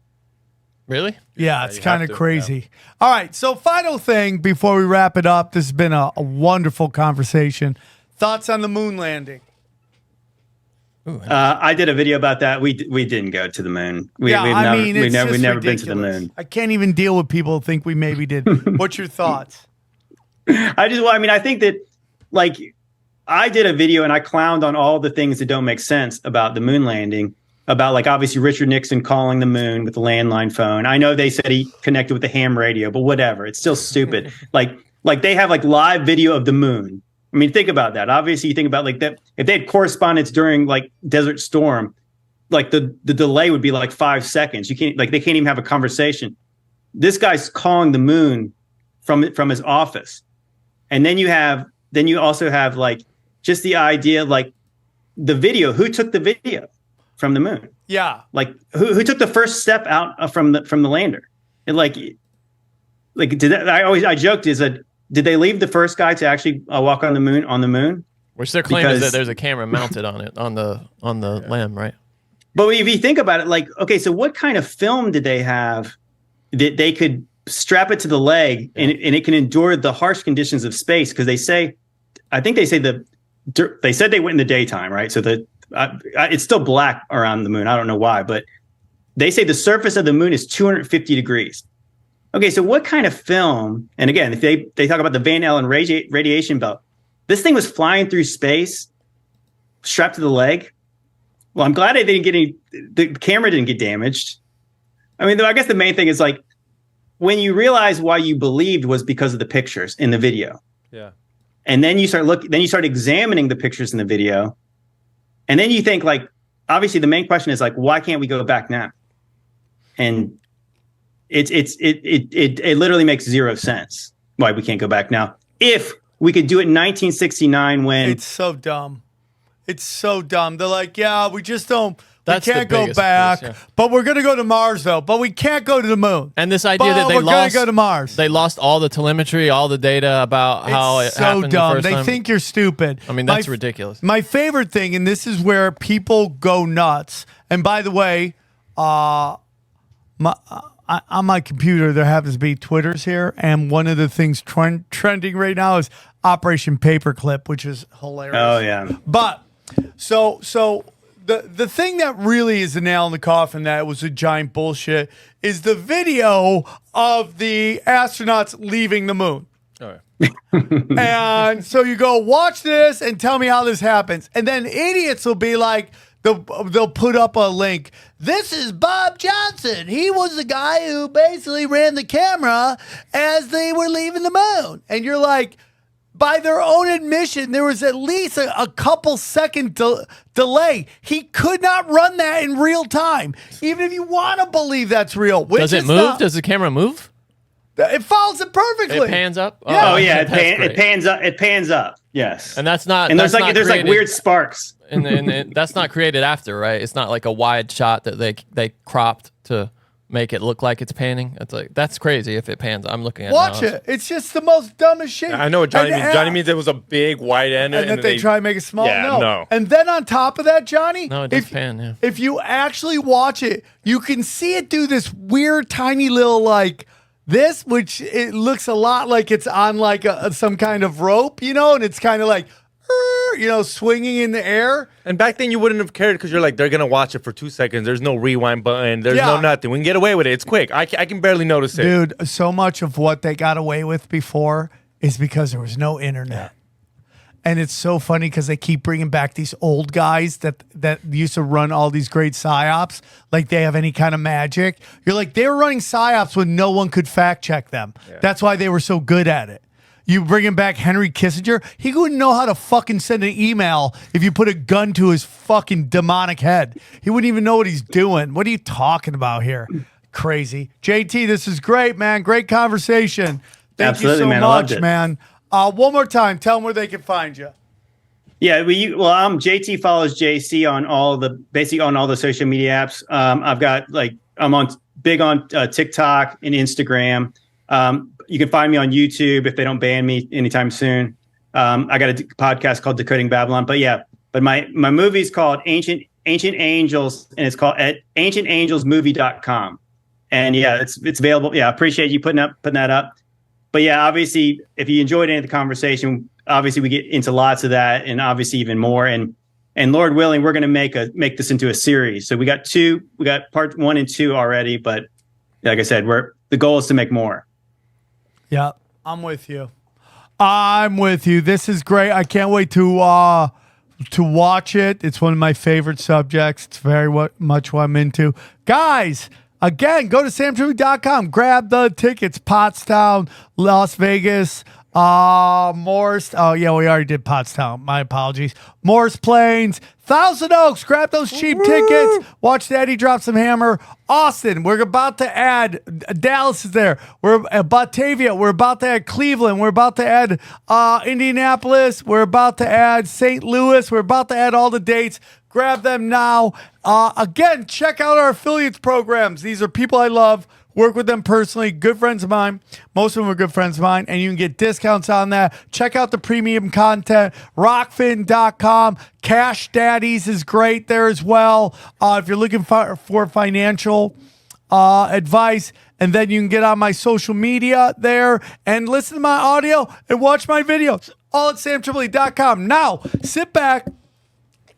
Really? Yeah, it's kind of crazy. Yeah. All right, so final thing before we wrap it up. This has been a wonderful conversation. Thoughts on the moon landing? I did a video about that. We didn't go to the moon. We've never been to the moon. I can't even deal with people who think we maybe did. What's your thoughts? I think that I did a video and I clowned on all the things that don't make sense about the moon landing, about obviously Richard Nixon calling the moon with the landline phone. I know they said he connected with the ham radio, but whatever. It's still stupid. like they have live video of the moon. I mean, think about that. Obviously, you think about that. If they had correspondence during Desert Storm, the delay would be 5 seconds. You can't they can't even have a conversation. This guy's calling the moon from his office, and then you also have just the idea the video. Who took the video from the moon? Yeah, who took the first step out from the lander? And I joked did they leave the first guy to actually walk on the moon? Which their claim is that there's a camera mounted on it on the lamb, right? But if you think about it, okay, so what kind of film did they have that they could strap it to the leg and it can endure the harsh conditions of space? Because they said they went in the daytime, right? So it's still black around the moon. I don't know why, but they say the surface of the moon is 250 degrees. Okay, so what kind of film? And again, if they talk about the Van Allen radiation belt, this thing was flying through space, strapped to the leg. Well, I'm glad the camera didn't get damaged. I mean, I guess the main thing is when you realize why you believed was because of the pictures in the video. Yeah. And then you start examining the pictures in the video, and then you think obviously the main question is why can't we go back now? And it literally makes zero sense why we can't go back now. If we could do it in 1969 when it's so dumb. It's so dumb. They're we just don't. That's we can't go back, but we're going to go to Mars though. But we can't go to the moon. And this idea that we're going to go to Mars. They lost all the telemetry, all the data about how it happened. So dumb. The first time. They think you're stupid. I mean, that's ridiculous. My favorite thing, and this is where people go nuts. And by the way, on my computer, there happens to be Twitters here, and one of the things trending right now is Operation Paperclip, which is hilarious. Oh yeah. But so the thing that really is the nail in the coffin that was a giant bullshit is the video of the astronauts leaving the moon. Oh, yeah. And so you go watch this and tell me how this happens, and then idiots will be like, they'll put up a link. This is Bob Johnson. He was the guy who basically ran the camera as they were leaving the moon. And you're like, by their own admission, there was at least a couple second delay. He could not run that in real time, even if you want to believe that's real. Does it move? Does the camera move? It follows it perfectly. It pans up. Yeah. Oh yeah, it pans up. It pans up. Yes, and that's not. And there's created, like weird sparks. and that's not created after, right? It's not like a wide shot that they cropped to make it look like it's panning. It's like that's crazy if it pans. I'm looking at Watch it. It's just the most dumbest shit. I know what Johnny means. Johnny means it was a big wide end, and that they try to make it small. Yeah, no. And then on top of that, Johnny, no, it does pan. Yeah. If you actually watch it, you can see it do this weird, tiny little like this, which it looks a lot like it's on like some kind of rope, and it's kind of like, swinging in the air. And back then you wouldn't have cared because you're like, they're going to watch it for 2 seconds. There's no rewind button. There's no nothing. We can get away with it. It's quick. I can barely notice it. Dude, so much of what they got away with before is because there was no internet. And it's so funny because they keep bringing back these old guys that used to run all these great psyops, like they have any kind of magic. You're like, they were running psyops when no one could fact check them. Yeah. That's why they were so good at it. You bringing back Henry Kissinger, he wouldn't know how to fucking send an email if you put a gun to his fucking demonic head. He wouldn't even know what he's doing. What are you talking about here? Crazy. JT, this is great, man. Great conversation. Thank you so much, man. One more time, tell them where they can find you. Yeah, JT follows JC on all the social media apps. I've got I'm big on TikTok and Instagram. You can find me on YouTube if they don't ban me anytime soon. I got a podcast called Decoding Babylon. But my movie is called Ancient Angels, and it's called at ancientangelsmovie.com. And yeah, it's available. Yeah, I appreciate you putting that up. But yeah, obviously, if you enjoyed any of the conversation, obviously we get into lots of that, and obviously even more. And Lord willing, we're going to make this into a series. So we got part 1 and 2 already, but like I said, the goal is to make more. Yeah, I'm with you. This is great. I can't wait to watch it. It's one of my favorite subjects. It's very much what I'm into. Guys, again, go to SamTripoli.com. Grab the tickets. Pottstown, Las Vegas, Morris. Oh, yeah, we already did Pottstown. My apologies. Morris Plains, Thousand Oaks. Grab those cheap tickets. Watch Daddy drop some hammer. Austin, we're about to add. Dallas is there. We're at Batavia. We're about to add Cleveland. We're about to add Indianapolis. We're about to add St. Louis. We're about to add all the dates. Grab them now. Again, check out our affiliates programs. These are people I love. Work with them personally. Good friends of mine. Most of them are good friends of mine. And you can get discounts on that. Check out the premium content. Rockfin.com. Cash Daddies is great there as well. If you're looking for financial advice. And then you can get on my social media there and listen to my audio and watch my videos. All at SamTripoli.com. Now, sit back.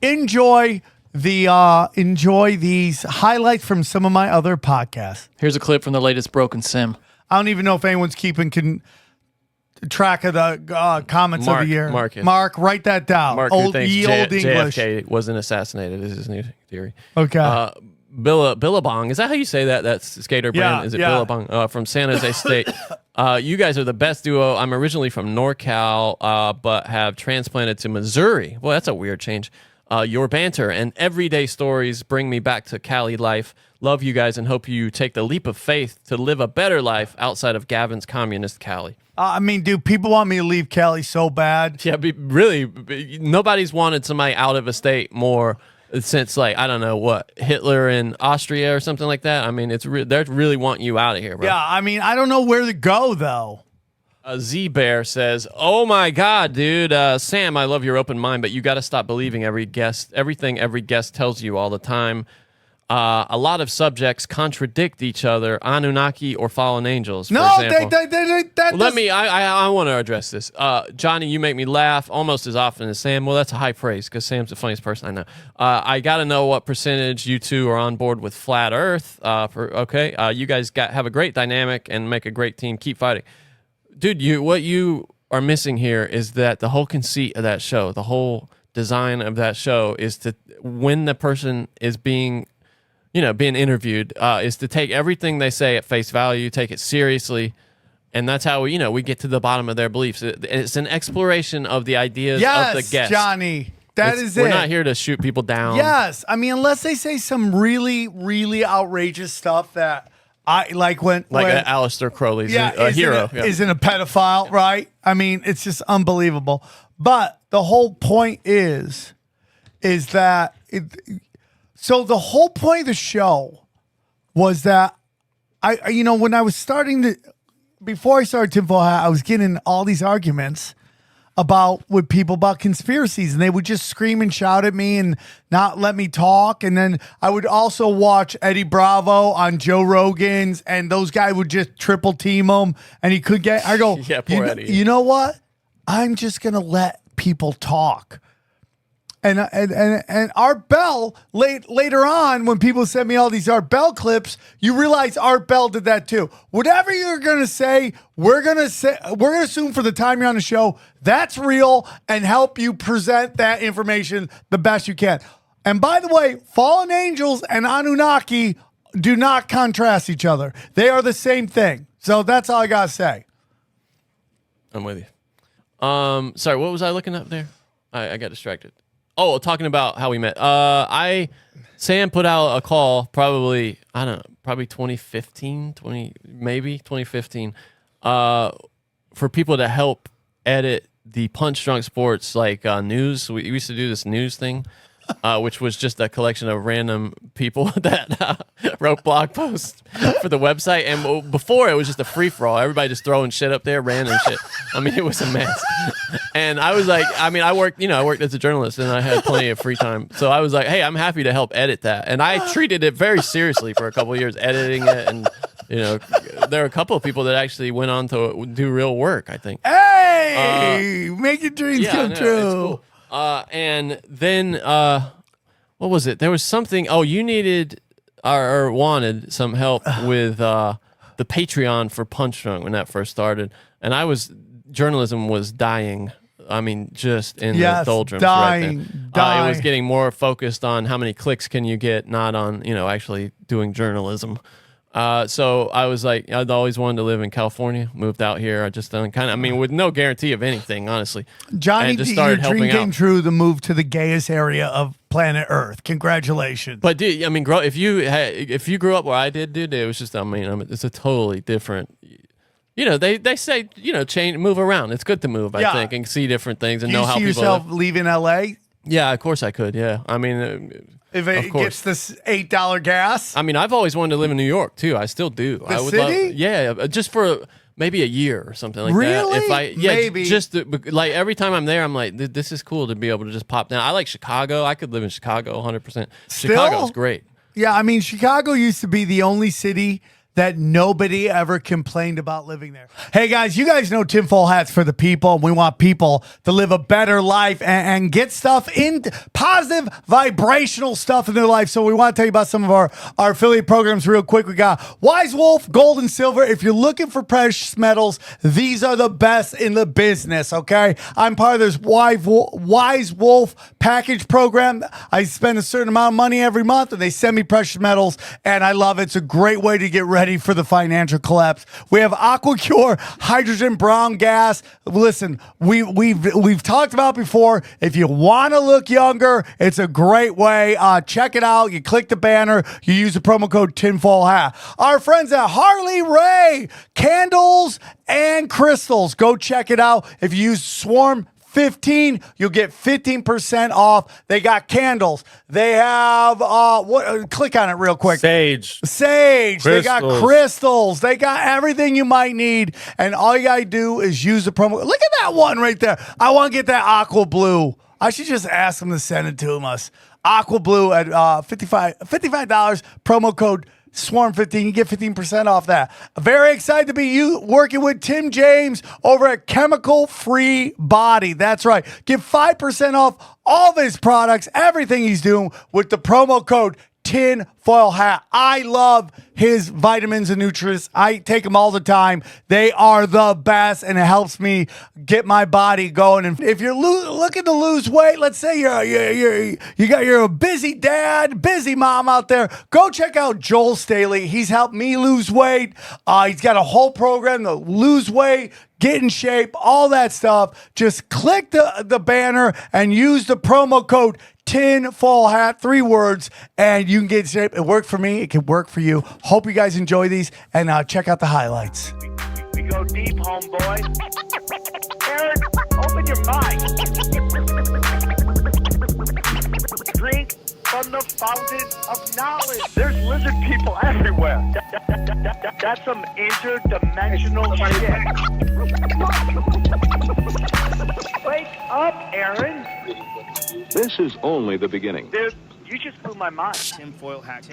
Enjoy these highlights from some of my other podcasts. Here's a clip from the latest Broken Sim. I don't even know if anyone's keeping track of the comments of the year. Mark, write that down. Mark, old thinks English. JFK wasn't assassinated. This is his new theory. Okay. Billabong, is that how you say that? That's skater brand. Is it Billabong from San Jose State? You guys are the best duo. I'm originally from NorCal, but have transplanted to Missouri. Well, that's a weird change. Your banter and everyday stories bring me back to Cali life. Love you guys and hope you take the leap of faith to live a better life outside of Gavin's communist Cali. I mean, dude, people want me to leave Cali so bad. Yeah, really, nobody's wanted somebody out of a state more since, like, I don't know what, Hitler in Austria or something like that. I mean, they really want you out of here, bro. Yeah, I mean, I don't know where to go, though. Z-Bear says, oh my God, dude. Sam, I love your open mind, but you got to stop believing everything every guest tells you all the time. A lot of subjects contradict each other, Anunnaki or fallen angels, for example. I want to address this. Johnny, you make me laugh almost as often as Sam. Well, that's a high praise because Sam's the funniest person I know. I got to know what percentage you two are on board with Flat Earth. You guys have a great dynamic and make a great team. Keep fighting. Dude, what you are missing here is that the whole conceit of that show, the whole design of that show is to, when the person is being interviewed, is to take everything they say at face value, take it seriously. And that's how we get to the bottom of their beliefs. It's an exploration of the ideas of the guest. Johnny. We're not here to shoot people down. Yes. I mean, unless they say some really, really outrageous stuff that I like when Aleister Crowley's a hero. Isn't a pedophile, right? I mean, it's just unbelievable. But the whole point is that so the whole point of the show was that when I was before I started Tinfoil Hat, I was getting all these arguments with people about conspiracies, and they would just scream and shout at me and not let me talk. And then I would also watch Eddie Bravo on Joe Rogan's, and those guys would just triple team him, and he could get. I go, yeah, poor Eddie. You know what? I'm just gonna let people talk. And Art Bell later on, when people send me all these Art Bell clips, you realize Art Bell did that too. Whatever you're gonna say, we're gonna assume for the time you're on the show that's real and help you present that information the best you can. And by the way, fallen angels and Anunnaki do not contrast each other. They are the same thing. So that's all I gotta say. I'm with you. Sorry, what was I looking up there? I got distracted. Oh, talking about how we met. Sam put out a call probably 2015, 2015, for people to help edit the Punch Drunk Sports news. We used to do this news thing, which was just a collection of random people that wrote blog posts for the website. And before, it was just a free-for-all. Everybody just throwing shit up there, random shit. I mean, it was a mess. And I was like, I worked as a journalist, and I had plenty of free time. So I was like, hey, I'm happy to help edit that. And I treated it very seriously for a couple of years, editing it. And, there are a couple of people that actually went on to do real work, I think. Hey, make your dreams come true. It's cool. And then, what was it? There was something. Oh, you needed or wanted some help with the Patreon for Punch Drunk when that first started, and journalism was dying. I mean, just in the doldrums right then. It was getting more focused on how many clicks can you get, not on actually doing journalism. So I was like, I'd always wanted to live in California, moved out here. I just with no guarantee of anything, honestly. Johnny, your dream came true, the move to the gayest area of planet Earth. Congratulations. But dude, if you grew up where I did, dude, it was just, it's a totally different, they say, change, move around. It's good to move, I think, and see different things and know how people yourself leaving LA? Yeah, of course I could. Yeah. If it gets this $8 gas. I've always wanted to live in New York too. I still do. I would city? Just for maybe a year or something like really? that. Maybe. Just every time I'm there, I'm like, this is cool to be able to just pop down. I like Chicago. I could live in Chicago 100%. Chicago's great. Yeah, Chicago used to be the only city that nobody ever complained about living there. Hey guys, you guys know Tinfoil Hat's for the people. We want people to live a better life and get stuff in positive vibrational stuff in their life. So we want to tell you about some of our affiliate programs real quick. We got Wise Wolf, Gold and Silver. If you're looking for precious metals, these are the best in the business, okay? I'm part of this Wise Wolf package program. I spend a certain amount of money every month and they send me precious metals and I love it. It's a great way to get ready for the financial collapse. We have AquaCure hydrogen brown gas. Listen, we've talked about before. If you want to look younger, it's a great way. Check it out. You click the banner. You use the promo code Tinfoil Hat. Our friends at Harley Ray candles and crystals. Go check it out. If you use Swarm 15, you'll get 15% off. They got candles. They have click on it real quick. Sage. Crystals. They got crystals. They got everything you might need. And all you gotta do is use the promo. Look at that one right there. I want to get that aqua blue. I should just ask them to send it to us. Aqua blue at $55 promo code Swarm 15, you get 15% off that. Very excited to be working with Tim James over at Chemical Free Body. That's right. Get 5% off all of his products, everything he's doing with the promo code Tinfoil Hat. I love his vitamins and nutrients. I take them all the time. They are the best, and it helps me get my body going. And if you're looking to lose weight, let's say you're a busy dad, busy mom out there, go check out Joel Staley. He's helped me lose weight. He's got a whole program to lose weight, get in shape, all that stuff. Just click the banner and use the promo code Tinfoil Hat, 3 words, and you can get in shape. It worked for me. It can work for you. Hope you guys enjoy these, and check out the highlights. We go deep, homeboy. Aaron, open your mind. Drink from the fountain of knowledge. There's lizard people everywhere. That's some interdimensional shit. Wake up, Aaron. This is only the beginning. Dude, you just blew my mind. Tinfoil Hat.